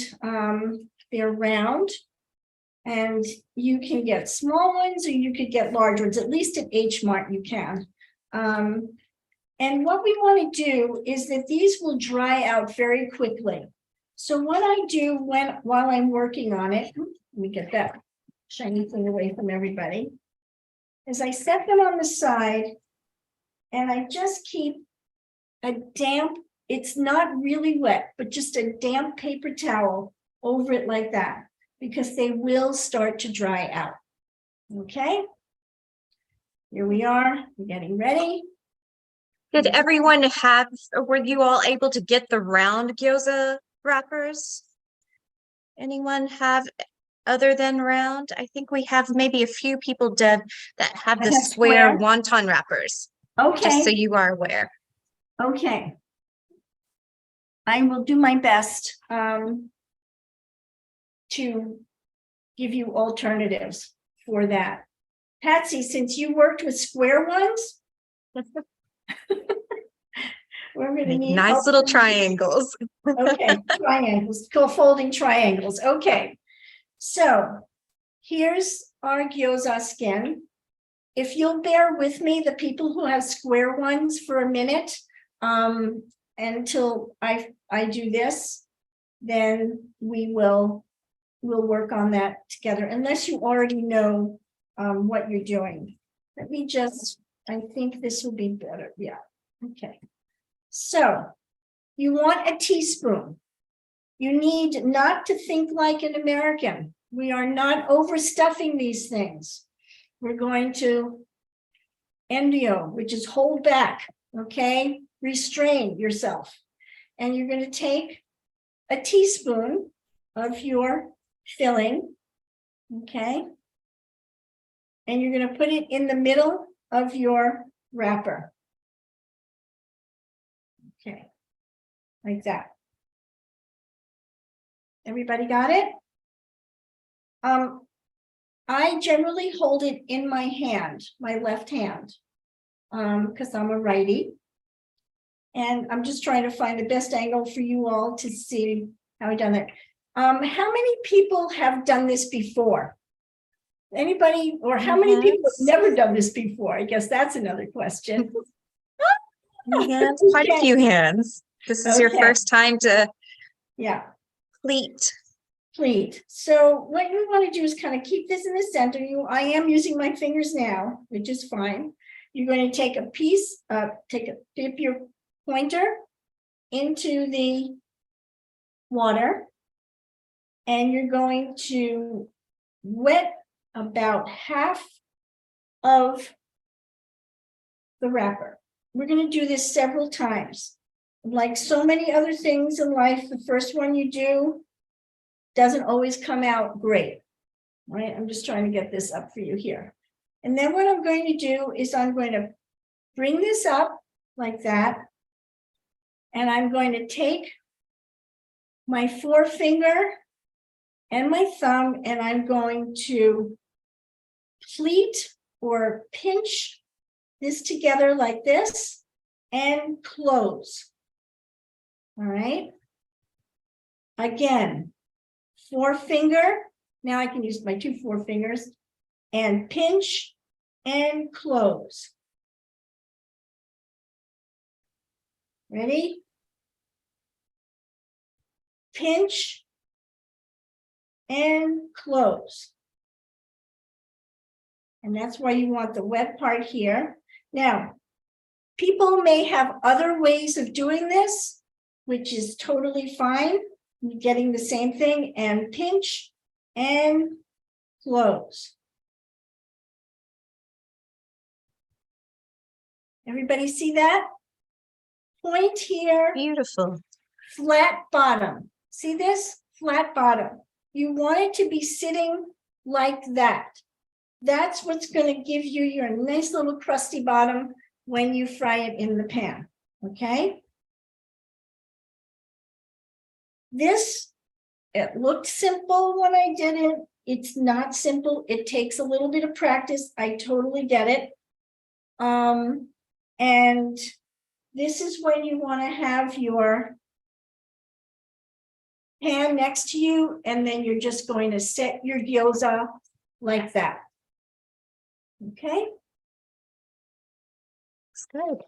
they're round. And you can get small ones or you could get large ones, at least at H Mart you can. And what we want to do is that these will dry out very quickly. So what I do while I'm working on it, let me get that shiny thing away from everybody, is I set them on the side and I just keep a damp, it's not really wet, but just a damp paper towel over it like that, because they will start to dry out. Okay, here we are, we're getting ready. Did everyone have, or were you all able to get the round gyoza wrappers? Anyone have other than round? I think we have maybe a few people, Deb, that have the have square square. wonton wrappers, just so Okay, you are aware. okay. I will do my best to give you alternatives for that. Patsy, since you worked with square ones, we're going to need Nice little alternatives. triangles. Okay, triangles, go folding triangles. Okay, so here's our gyoza skin. If you'll bear with me, the people who have square ones for a minute, until I do this, then we'll work on that together, unless you already know what you're doing. Let me just, I think this will be better. Yeah, okay. So you want a teaspoon. You need not to think like an American. We are not overstuffing these things. We're going to endio, which is hold back, okay? Restrain yourself. And you're going to take a teaspoon of your filling, okay? And you're going to put it in the middle of your wrapper. Okay, like that. Everybody got it? I generally hold it in my hand, my left hand, because I'm a righty. And I'm just trying to find the best angle for you all to see how I've done it. How many people have done this before? Anybody, or how many people have never done this before? I guess that's another question. Hands, quite a few hands. This is your Okay. first time to Yeah, pleat. pleat. So what you want to do is kind of keep this in the center. I am using my fingers now, which is fine. You're going to take a piece, dip your pointer into the water, and you're going to wet about half of the wrapper. We're going to do this several times. Like so many other things in life, the first one you do doesn't always come out great, right? I'm just trying to get this up for you here. And then what I'm going to do is I'm going to bring this up like that. And I'm going to take my forefinger and my thumb, and I'm going to pleat or pinch this together like this and close. All right. Again, forefinger. Now I can use my two forefingers and pinch and close. Ready? Pinch and close. And that's why you want the wet part here. Now, people may have other ways of doing this, which is totally fine. You're getting the same thing, and pinch and close. Everybody see that? Point here. Beautiful. Flat bottom. See this? Flat bottom. You want it to be sitting like that. That's what's going to give you your nice little crusty bottom when you fry it in the pan. Okay? This, it looked simple when I did it. It's not simple. It takes a little bit of practice. I totally get it. And this is when you want to have your pan next to you, and then you're just going to set your gyoza like that. Okay, Looks good.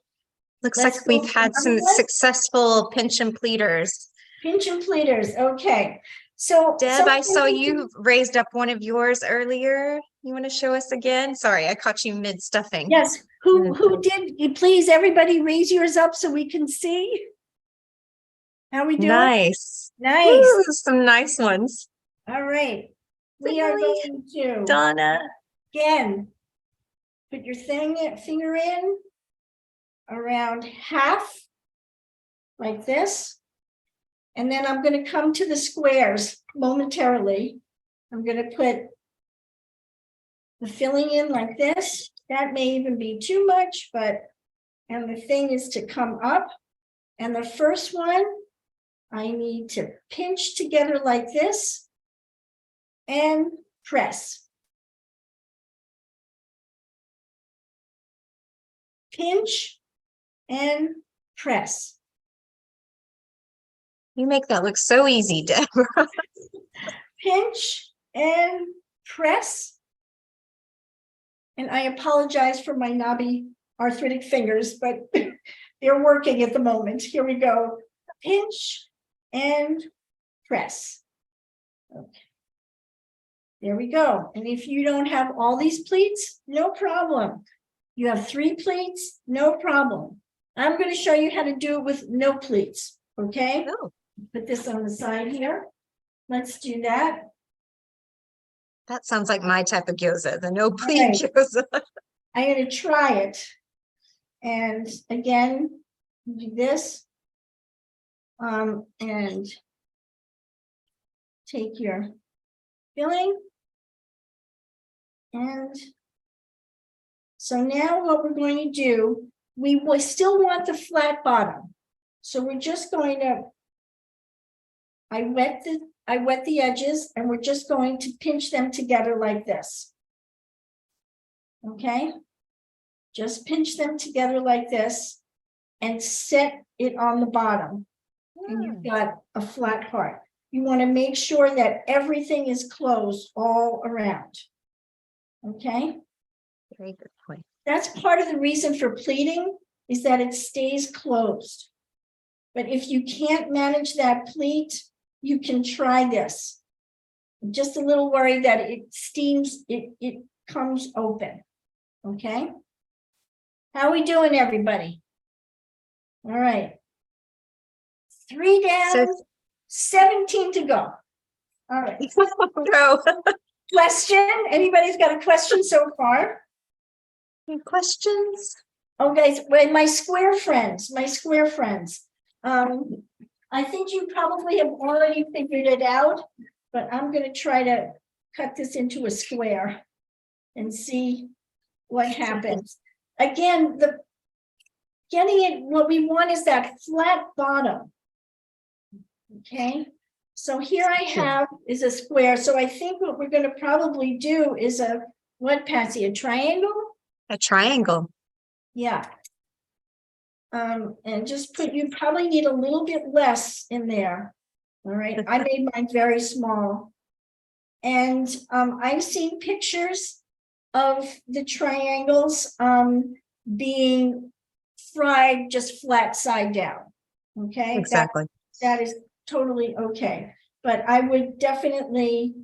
Looks Let's like go we've for had some another one. successful pinch and pleaters. pinch and pleaters. Okay, so Deb, I saw you raised up one of yours earlier. You want to show us again? Sorry, I caught you mid stuffing. Yes, who did you please everybody raise yours up so we can see how we doing? Nice. Nice. Woo, some nice ones. All right. We are Really? going to Donna. again put your finger in around half like this. And then I'm going to come to the squares momentarily. I'm going to put the filling in like this. That may even be too much, and the thing is to come up. And the first one, I need to pinch together like this and press. Pinch and press. You make that look so easy, Deborah. Pinch and press. And I apologize for my knobby arthritic fingers, but they're working at the moment. Here we go. Pinch and press. Okay. There we go. And if you don't have all these pleats, no problem. You have 3 pleats, no problem. I'm going to show you how to do it with no pleats. Okay. Oh, Put this on the side here. Let's do that. that sounds like my type of gyoza, the no pleat right. gyoza. I'm going to try it. And again, do this. And take your filling. And so now what we're going to do, we still want the flat bottom. So we're just going to, I wet the edges, and we're just going to pinch them together like this. Okay? Just pinch them together like this and set it on the bottom. And you've got a flat part. You want to make sure that everything is closed all around. Okay? Very good point. That's part of the reason for pleating, is that it stays closed. But if you can't manage that pleat, you can try this. I'm just a little worried that it steams, it comes open. Okay? How are we doing, everybody? All right. 3 down, So- 17 to go. All right. Go. Question? Anybody's got a question so far? Any questions? Okay, well, my square friends. I think you probably have already figured it out, but I'm going to try to cut this into a square and see what happens. Again, what we want is that flat bottom. Okay, so here I have is a square. So I think what we're going to probably do is what, Patsy, a triangle? A triangle. Yeah. And just you probably need a little bit less in there. All right. I made mine very small. And I've seen pictures of the triangles being fried just flat side down. Okay. Exactly. That is totally okay. But I would definitely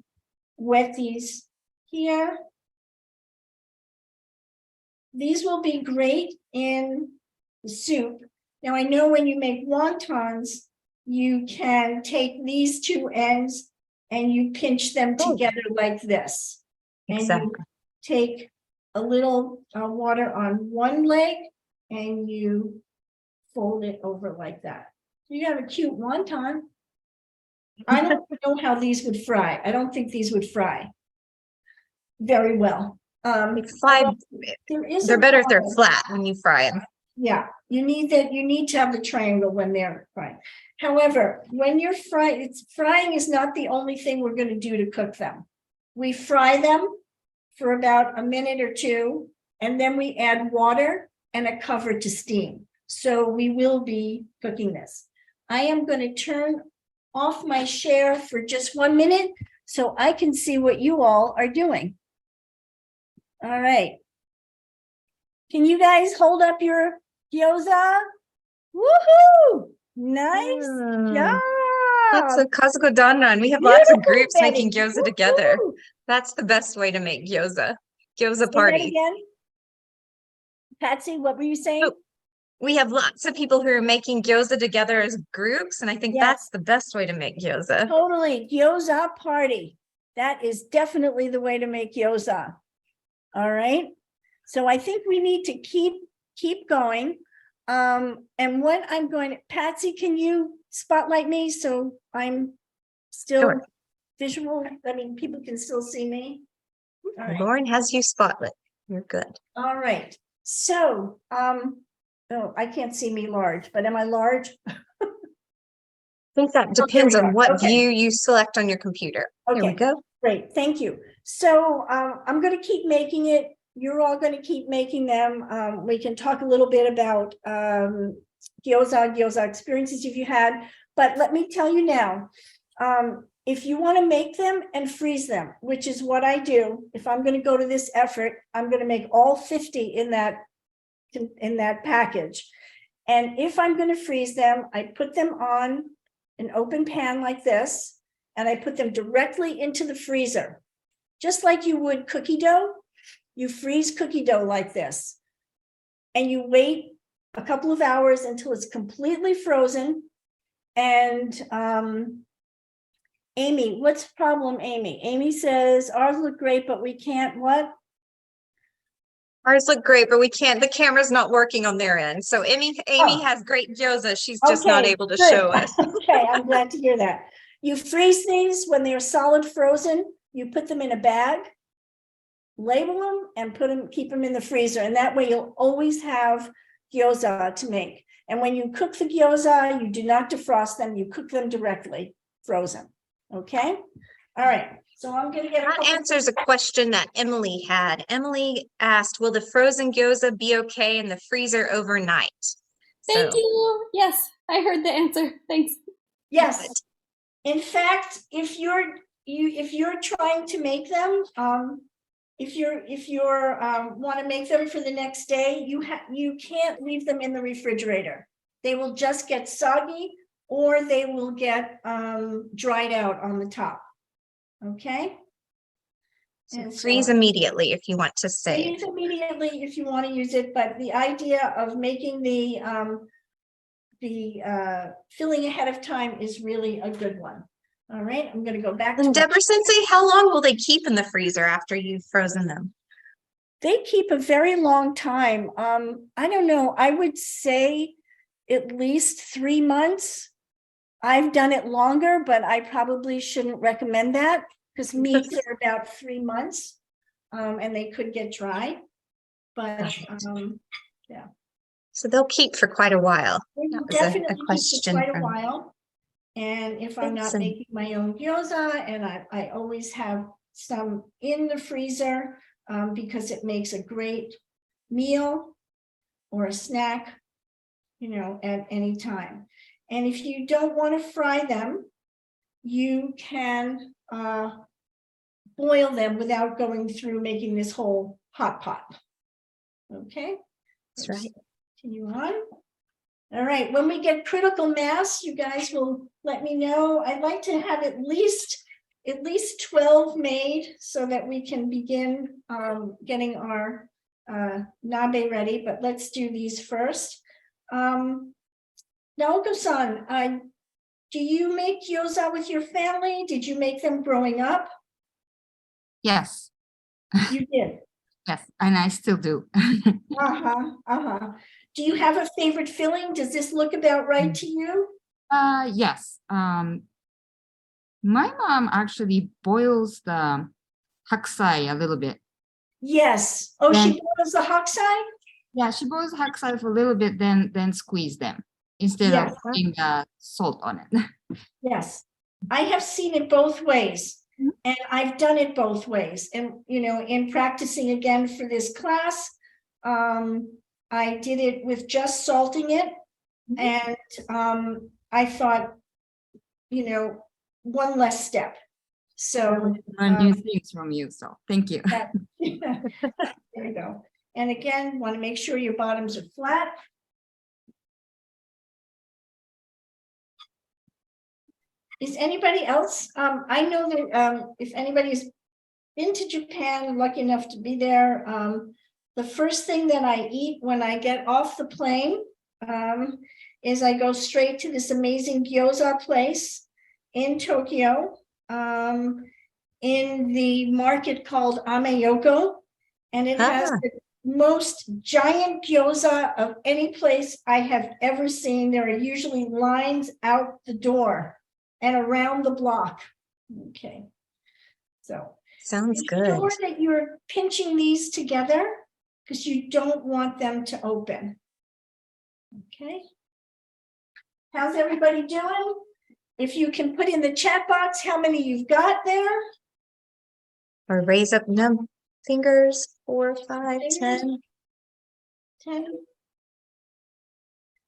wet these here. These will be great in the soup. Now I know when you make wontons, you can take these 2 ends and you pinch them together like this. Exactly. And you take a little water on one leg and you fold it over like that. You have a cute wonton. I don't know how these would fry. I don't think these would fry very well. They're better if they're flat when you fry them. Yeah, you need to have the triangle when they're fried. However, when you're frying is not the only thing we're going to do to cook them. We fry them for about a minute or 2, and then we add water and a cover to steam. So we will be cooking this. I am going to turn off my share for just 1 minute so I can see what you all are doing. All right. Can you guys hold up your gyoza? Woohoo! Nice job. Lots of kazuko-danran. We have lots of Beautiful, groups making Betty. gyoza together. Woohoo. That's the best way to make gyoza. Say Gyoza that party. again. Patsy, what were you saying? Oh, we have lots of people who are making gyoza together as groups, and I think Yes. that's the best way to make gyoza. Totally, gyoza party. That is definitely the way to make gyoza. All right. So I think we need to keep going. And what I'm going to, Patsy, can you spotlight me so I'm still Sure. visual? I mean, people can still see me. All right. Lauren has you spotlit. You're good. All right. So, oh, I can't see me large, but am I large? I think that Oh, there depends we on are. what Okay. view you select on your computer. Here we Okay. go. Great, thank you. So I'm going to keep making it. You're all going to keep making them. We can talk a little bit about gyoza experiences if you had, but let me tell you now, if you want to make them and freeze them, which is what I do, if I'm going to go to this effort, I'm going to make all 50 in that package. And if I'm going to freeze them, I put them on an open pan like this, and I put them directly into the freezer, just like you would cookie dough. You freeze cookie dough like this, and you wait a couple of hours until it's completely frozen. And Amy, what's the problem, Amy? Amy says, ours look great, but we can't what? Ours look great, but we can't, the camera's not working on their end. So Amy has great gyoza. She's just not Okay, able to good. show us. Okay, I'm glad to hear that. You freeze these when they're solid frozen, you put them in a bag, label them, and keep them in the freezer. And that way you'll always have gyoza to make. And when you cook the gyoza, you do not defrost them, you cook them directly frozen. Okay? All right. So I'm going to get That answers a question that Emily had. Emily asked, will the frozen gyoza be okay in the freezer overnight? Thank So, you. Yes, I heard the answer. Thanks. yes. In fact, if you're trying to make them, if you're want to make them for the next day, you can't leave them in the refrigerator. They will just get soggy, or they will get dried out on the top. Okay. so freeze immediately if you want to save. Freeze immediately if you want to use it, but the idea of making the filling ahead of time is really a good one. All right, I'm going to go back to Debra Sensei, how long will they keep in the freezer after you've frozen them? They keep a very long time. I don't know. I would say at least 3 months. I've done it longer, but I probably shouldn't recommend that because meats are about 3 months, and they could get dry. But yeah. So they'll keep for quite a while. They That will was definitely a keep question for quite a from while. And if I'm not Vincent. making my own gyoza, and I always have some in the freezer because it makes a great meal or a snack, you know, at any time. And if you don't want to fry them, you can boil them without going through making this whole hot pot. Okay. That's right. Continue on. All right, when we get critical mass, you guys will let me know. I'd like to have at least 12 made so that we can begin getting our nabe ready, but let's do these first. Naoko-san, do you make gyoza with your family? Did you make them growing up? Yes, You did. yes, and I still do. Do you have a favorite filling? Does this look about right to you? Yes. My mom actually boils the hakusai a little bit. Yes. Oh, Then- she boils the hakusai? Yeah, she boils hakusai for a little bit, then squeeze them instead Yes. of putting salt on it. Yes. I have seen it both ways, and I've done it both ways. And, you know, in practicing again for this class, I did it with just salting it. And I thought, one less step. So Learn new things from you, so thank you. there you go. And again, want to make sure your bottoms are flat. Is anybody else? I know that if anybody's been to Japan, lucky enough to be there, the first thing that I eat when I get off the plane is I go straight to this amazing gyoza place in Tokyo, in the market called Ameyoko, and it has the most giant gyoza of any place I have ever seen. There are usually lines out the door and around the block. Okay, so Sounds make good. sure that you're pinching these together because you don't want them to open. Okay. How's everybody doing? If you can put in the chat box how many you've got there. Or raise up fingers, 4, 5, 10. 10.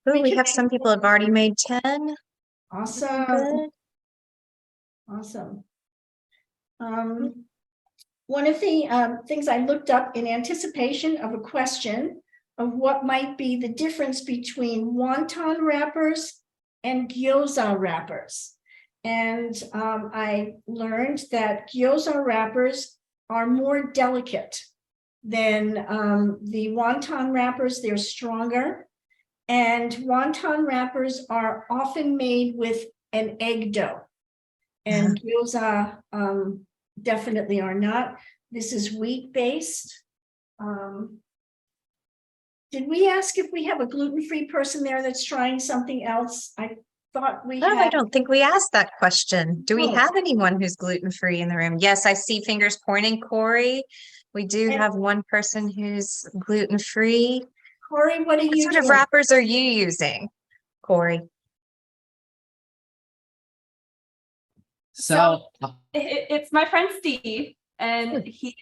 Oh, we have some people have already made 10. Awesome. Good. Awesome. One of the things I looked up in anticipation of a question of what might be the difference between wonton wrappers and gyoza wrappers. And I learned that gyoza wrappers are more delicate than the wonton wrappers. They're stronger. And wonton wrappers are often made with an egg dough. And gyoza definitely are not. This is wheat-based. Did we ask if we have a gluten-free person there that's trying something else? I thought we Oh, had. I don't think we asked that question. Do we Oh. have anyone who's gluten-free in the room? Yes, I see fingers pointing, Corey. We do And- have one person who's gluten-free. Corey, what are What you sort of doing? wrappers are you using, Corey? So It's my friend Steve, and he's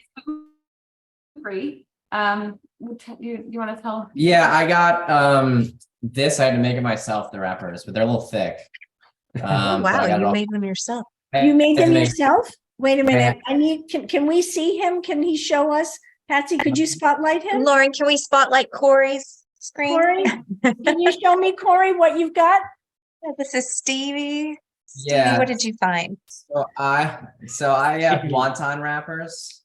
free. You want to tell? yeah, I got this. I had to make it myself, the wrappers, but they're a little thick. Oh, But I wow, got it you all- made them yourself. You made I had them to make- yourself? Wait a minute. Yeah. Can we see him? Can he show us? Patsy, could you spotlight him? Lauren, can we spotlight Corey's screen? Corey, can you show me, Corey, what you've got? This is Stevie. Stevie, Yeah. what did you find? So I have wonton wrappers.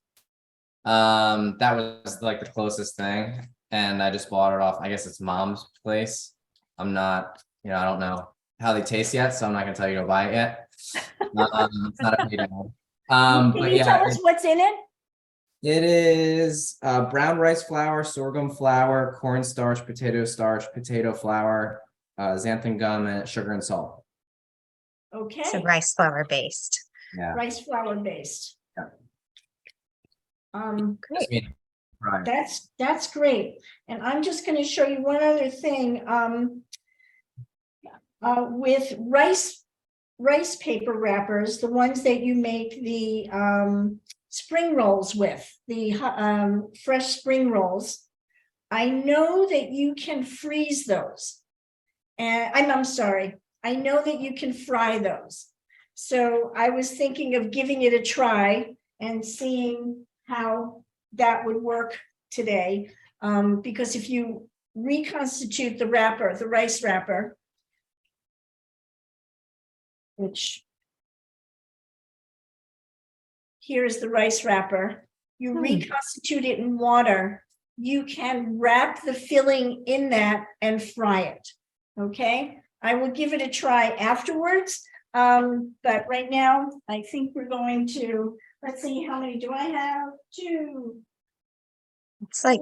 That was like the closest thing, and I just bought it off. I guess it's mom's place. I'm not, I don't know how they taste yet, so I'm not gonna tell you to go buy it yet. It's not a paid ad. Can But you yeah, tell us what's in it? it is brown rice flour, sorghum flour, cornstarch, potato flour, xanthan gum, and sugar and salt. Okay, So rice flour based. Yeah. rice flour based. Yeah. Great. Just me. Right. That's great. And I'm just going to show you one other thing. With rice paper wrappers, the ones that you make the spring rolls with, the fresh spring rolls, I know that you can freeze those. And I'm sorry, I know that you can fry those. So I was thinking of giving it a try and seeing how that would work today. Because if you reconstitute the wrapper, the rice wrapper, which here's the rice wrapper, you reconstitute it in water, you can wrap the filling in that and fry it. Okay, I will give it a try afterwards. But right now, I think we're going to, let's see, how many do I have? 2. It's like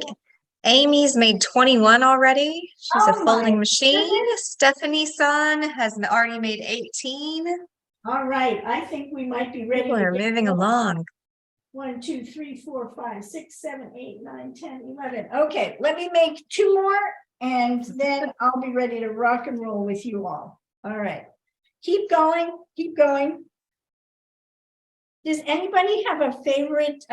Amy's made 21 already. She's Oh a folding my machine. goodness. Stephanie's son has already made 18. All right, I think we might be ready. People to are get moving going. along. 1, 2, 3, 4, 5, 6, 7, 8, 9, 10, 11. Okay, let me make 2 more and then I'll be ready to rock and roll with you all. All right, keep going, keep going. Does anybody have a favorite,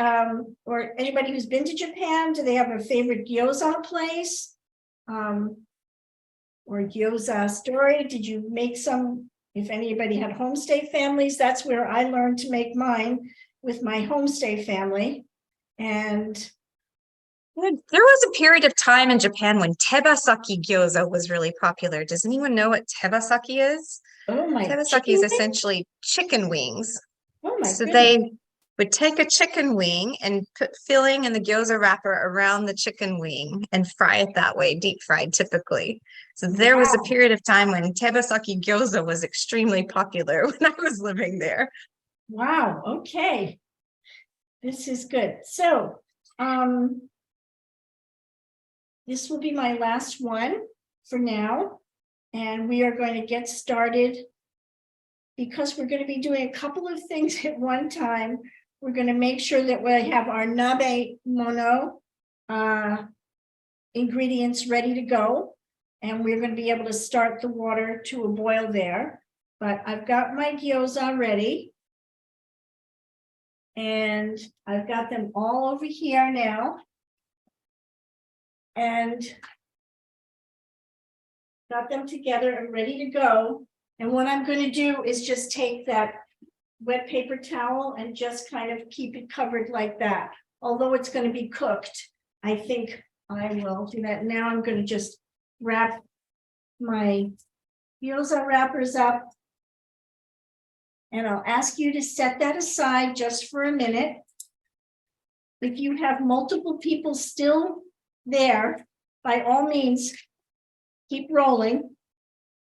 or anybody who's been to Japan, do they have a favorite gyoza place? Or gyoza story? Did you make some if anybody had homestay families, that's where I learned to make mine with my homestay family. And There was a period of time in Japan when tebasaki gyoza was really popular. Does anyone know what tebasaki is? oh my, Tebasaki chicken is wing? essentially chicken wings. Oh my So goodness. they would take a chicken wing and put filling in the gyoza wrapper around the chicken wing and fry it that way, deep fried typically. So there was a Wow. period of time when tebasaki gyoza was extremely popular when I was living there. Wow, okay. This is good. So, this will be my last one for now. And we are going to get started because we're going to be doing a couple of things at one time. We're going to make sure that we have our nabe mono ingredients ready to go. And we're going to be able to start the water to a boil there. But I've got my gyoza ready. And I've got them all over here now. And got them together and ready to go. And what I'm going to do is just take that wet paper towel and just kind of keep it covered like that. Although it's going to be cooked, I think I will do that. Now I'm going to just wrap my gyoza wrappers up. And I'll ask you to set that aside just for a minute. If you have multiple people still there, by all means, keep rolling,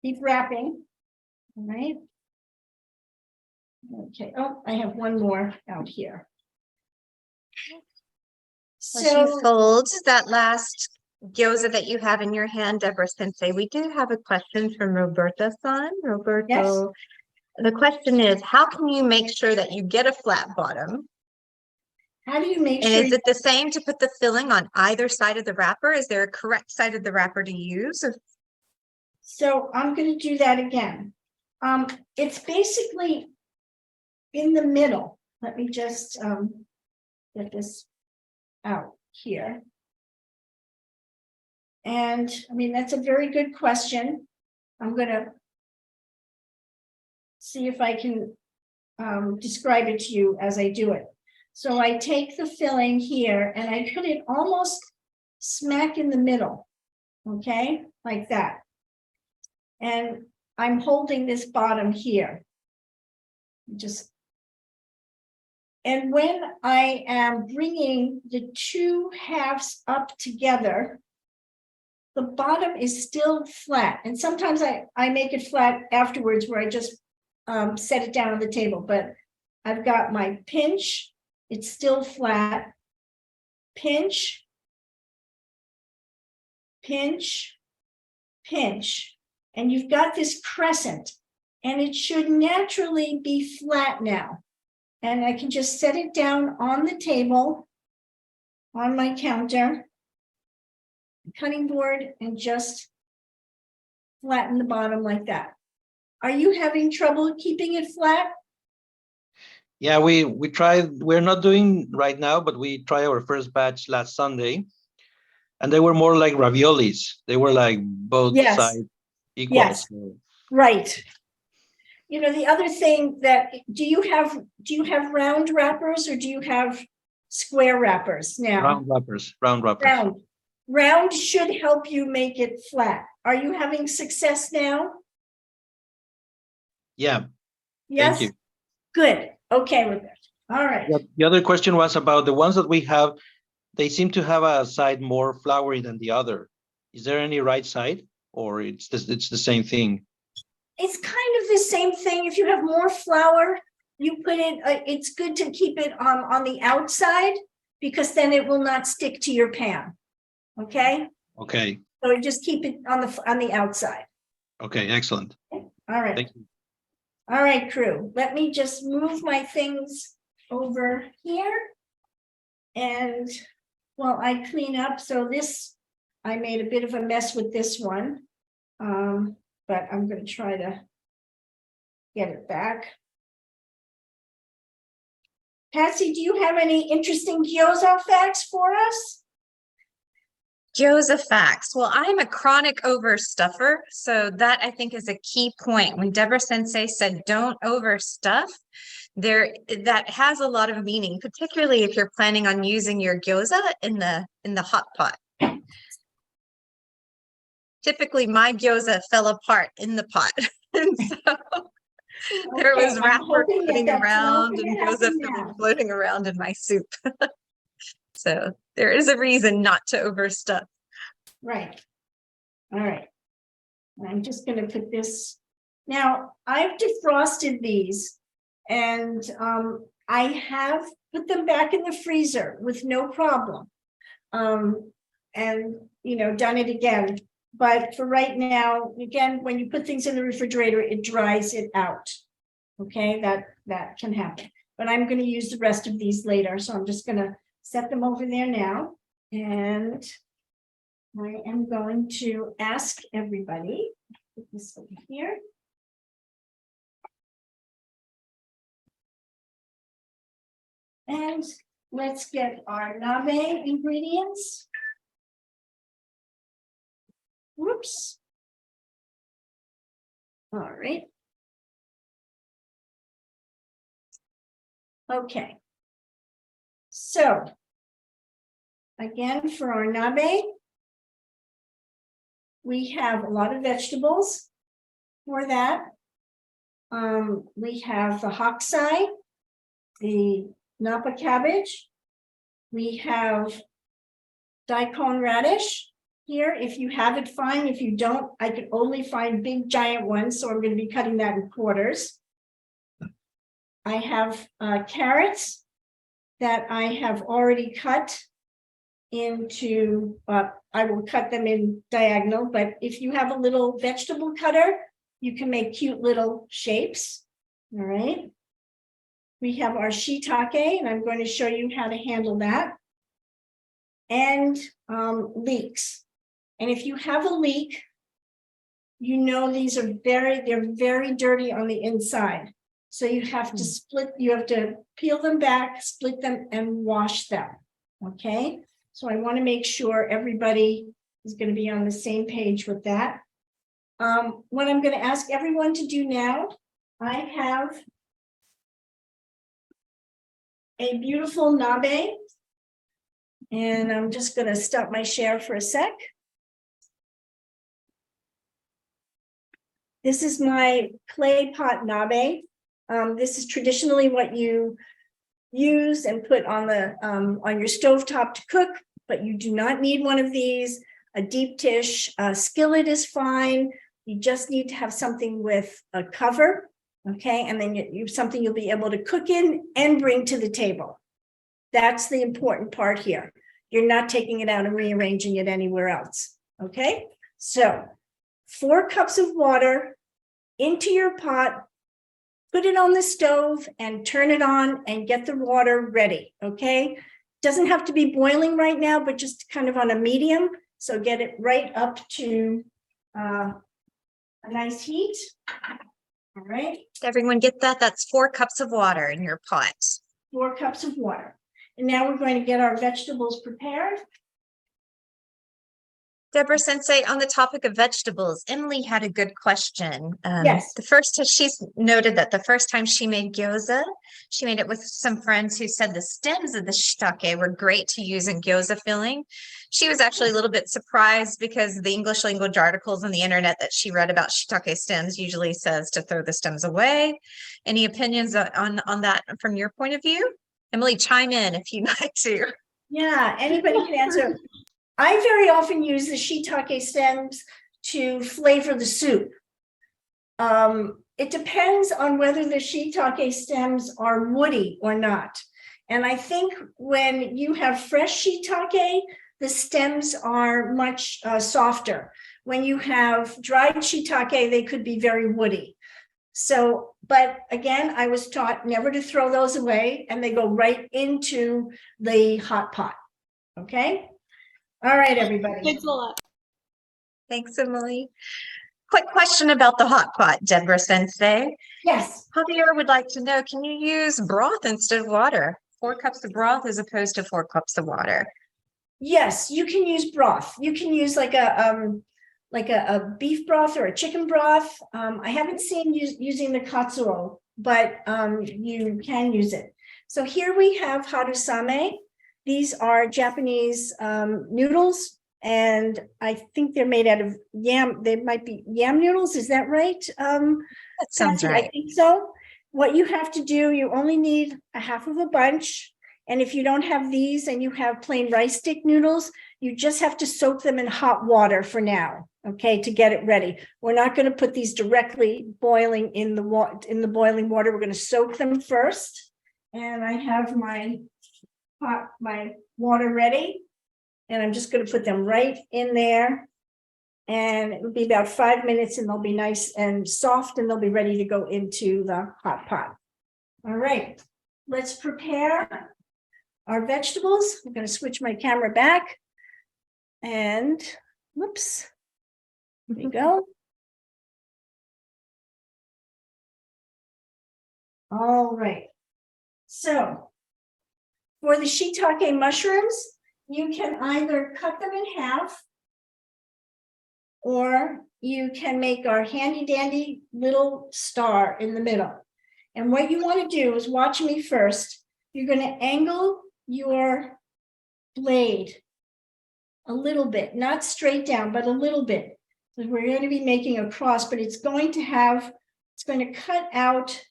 keep wrapping. All right. Okay. Oh, I have one more out here. As you fold that last gyoza that you have in your hand, Debra Sensei, we do have a question from Roberta-san. Roberto, Yes. the question is, how can you make sure that you get a flat bottom? How do you make And sure? is it the same to put the filling on either side of the wrapper? Is there a correct side of the wrapper to use? So I'm going to do that again. It's basically in the middle. Let me just get this out here. And I mean, that's a very good question. I'm going to see if I can describe it to you as I do it. So I take the filling here and I put it almost smack in the middle, okay, like that. And I'm holding this bottom here. And when I am bringing the two halves up together, the bottom is still flat. And sometimes I make it flat afterwards where I just set it down on the table, but I've got my pinch, it's still flat, pinch, pinch, pinch, and you've got this crescent, and it should naturally be flat now. And I can just set it down on the table, on my counter, cutting board, and just flatten the bottom like that. Are you having trouble keeping it flat? Yeah, we tried. We're not doing right now, but we tried our first batch last Sunday, and they were more like raviolis. They were like both Yes. sides equal. Yes. So, Right. You know, the other thing that, do you have round wrappers or do you have square wrappers now? round wrappers. Round should help you make it flat. Are you having success now? Yeah. Yes. Thank you. Good. Okay with it. All right. The other question was about the ones that we have. They seem to have a side more floury than the other. Is there any right side, or it's the same thing? It's kind of the same thing. If you have more flour, you put it, it's good to keep it on the outside because then it will not stick to your pan. Okay. Okay. So you just keep it on the outside. Okay. Excellent. All right. Thank you. All right, crew. Let me just move my things over here. And while I clean up, so this, I made a bit of a mess with this one. But I'm going to try to get it back. Patsy, do you have any interesting gyoza facts for us? Gyoza facts. Well, I'm a chronic overstuffer, so that I think is a key point. When Debra Sensei said don't overstuff, that has a lot of meaning, particularly if you're planning on using your gyoza in the hot pot. Typically, my gyoza fell apart in the pot, and so there was Okay, I'm wrapper hoping that floating that's not around gonna and gyoza happen now. floating around in my soup. So there is a reason not to overstuff. Right. All right. I'm just gonna put this, now I've defrosted these and I have put them back in the freezer with no problem. And you know, done it again. But for right now, again, when you put things in the refrigerator, it dries it out. Okay, that can happen. But I'm going to use the rest of these later. So I'm just going to set them over there now. And I am going to ask everybody, put this over here. And let's get our nabe ingredients. Whoops. All right. Okay. So again, for our nabe, we have a lot of vegetables for that. We have the haksai, the napa cabbage. We have daikon radish here. If you have it, fine. If you don't, I could only find big giant ones, so I'm going to be cutting that in quarters. I have carrots that I have already cut into, I will cut them in diagonal, but if you have a little vegetable cutter, you can make cute little shapes. All right. We have our shiitake, and I'm going to show you how to handle that. And leeks. And if you have a leek, you know these are they're very dirty on the inside. So you have to split, you have to peel them back, split them, and wash them. Okay. So I want to make sure everybody is going to be on the same page with that. What I'm going to ask everyone to do now, I have a beautiful nabe. And I'm just going to stop my share for a sec. This is my clay pot nabe. This is traditionally what you use and put on the on your stovetop to cook, but you do not need one of these. A deep dish skillet is fine. You just need to have something with a cover, okay? And then you something you'll be able to cook in and bring to the table. That's the important part here. You're not taking it out and rearranging it anywhere else, okay? So 4 cups of water into your pot, put it on the stove and turn it on and get the water ready, okay? Doesn't have to be boiling right now, but just kind of on a medium. So get it right up to a nice heat. All right. Did everyone get that? That's 4 cups of water in your pot. 4 cups of water. And now we're going to get our vegetables prepared. Debra Sensei, on the topic of vegetables, Emily had a good question. Yes. She's noted that the first time she made gyoza, she made it with some friends who said the stems of the shiitake were great to use in gyoza filling. She was actually a little bit surprised because the English language articles on the internet that she read about shiitake stems usually says to throw the stems away. Any opinions on that from your point of view? Emily, chime in if you'd like to. Yeah, anybody can answer. I very often use the shiitake stems to flavor the soup. It depends on whether the shiitake stems are woody or not. And I think when you have fresh shiitake, the stems are much softer. When you have dried shiitake, they could be very woody. So, but again, I was taught never to throw those away, and they go right into the hot pot. Okay. All right, everybody. Thanks a lot. Thanks, Emily. Quick question about the hot pot, Debra Sensei. Yes. Javier would like to know, can you use broth instead of water? 4 cups of broth as opposed to 4 cups of water. Yes, you can use broth. You can use like a beef broth or a chicken broth. I haven't seen using the katsuo, but you can use it. So here we have harusame. These are Japanese noodles, and I think they're made out of yam. They might be yam noodles. Is that right? That sounds Patsy? right. I think so. What you have to do, you only need a half of a bunch. And if you don't have these and you have plain rice stick noodles, you just have to soak them in hot water for now, okay, to get it ready. We're not going to put these directly boiling in the boiling water. We're going to soak them first. And I have my water ready. And I'm just going to put them right in there. And it will be about 5 minutes and they'll be nice and soft and they'll be ready to go into the hot pot. All right, let's prepare our vegetables. I'm going to switch my camera back and whoops, there we go. All right, so for the shiitake mushrooms, you can either cut them in half or you can make our handy dandy little star in the middle. And what you want to do is watch me first. You're going to angle your blade a little bit, not straight down, but a little bit. So we're going to be making a cross, but it's going to cut out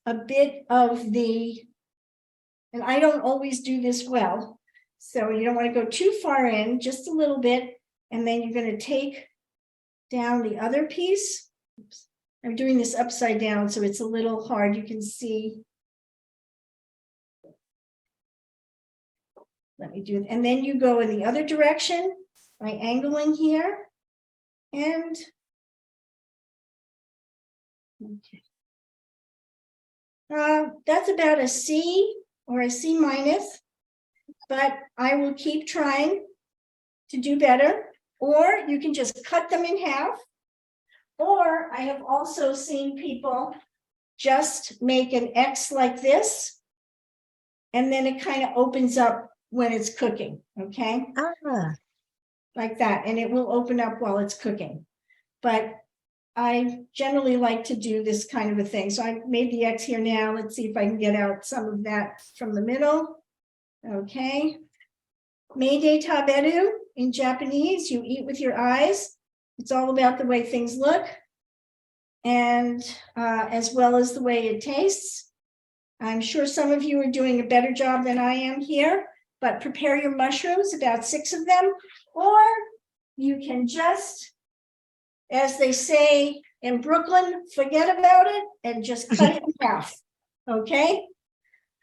a bit of the, and I don't always do this well. So you don't want to go too far in, just a little bit. And then you're going to take down the other piece. Oops. I'm doing this upside down, so it's a little hard. You can see. Let me do it. And then you go in the other direction by angling here. And okay. That's about a C or a C minus, but I will keep trying to do better. Or you can just cut them in half. Or I have also seen people just make an X like this, and then it kind of opens up when it's cooking, okay? Like that, and it will open up while it's cooking. But I generally like to do this kind of a thing. So I made the X here now. Let's see if I can get out some of that from the middle. Okay. Meide taberu in Japanese, you eat with your eyes. It's all about the way things look and as well as the way it tastes. I'm sure some of you are doing a better job than I am here, but prepare your mushrooms, about 6 of them, or you can just, as they say in Brooklyn, forget about it and just cut it in half, okay?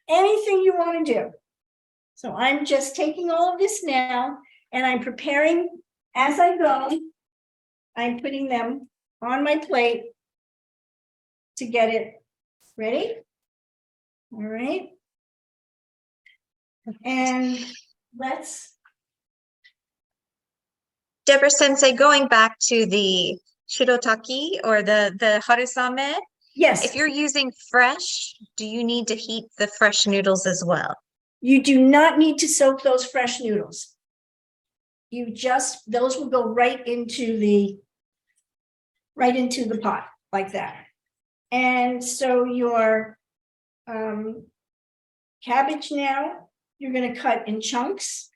Anything you want to do. So I'm just taking all of this now and I'm preparing as I go. I'm putting them on my plate to get it ready. All right. And let's. Debra Sensei, going back to the shirotaki or the harusame, Yes. if you're using fresh, do you need to heat the fresh noodles as well? You do not need to soak those fresh noodles. You just, those will go right into the pot like that. And so your cabbage now, you're going to cut in chunks.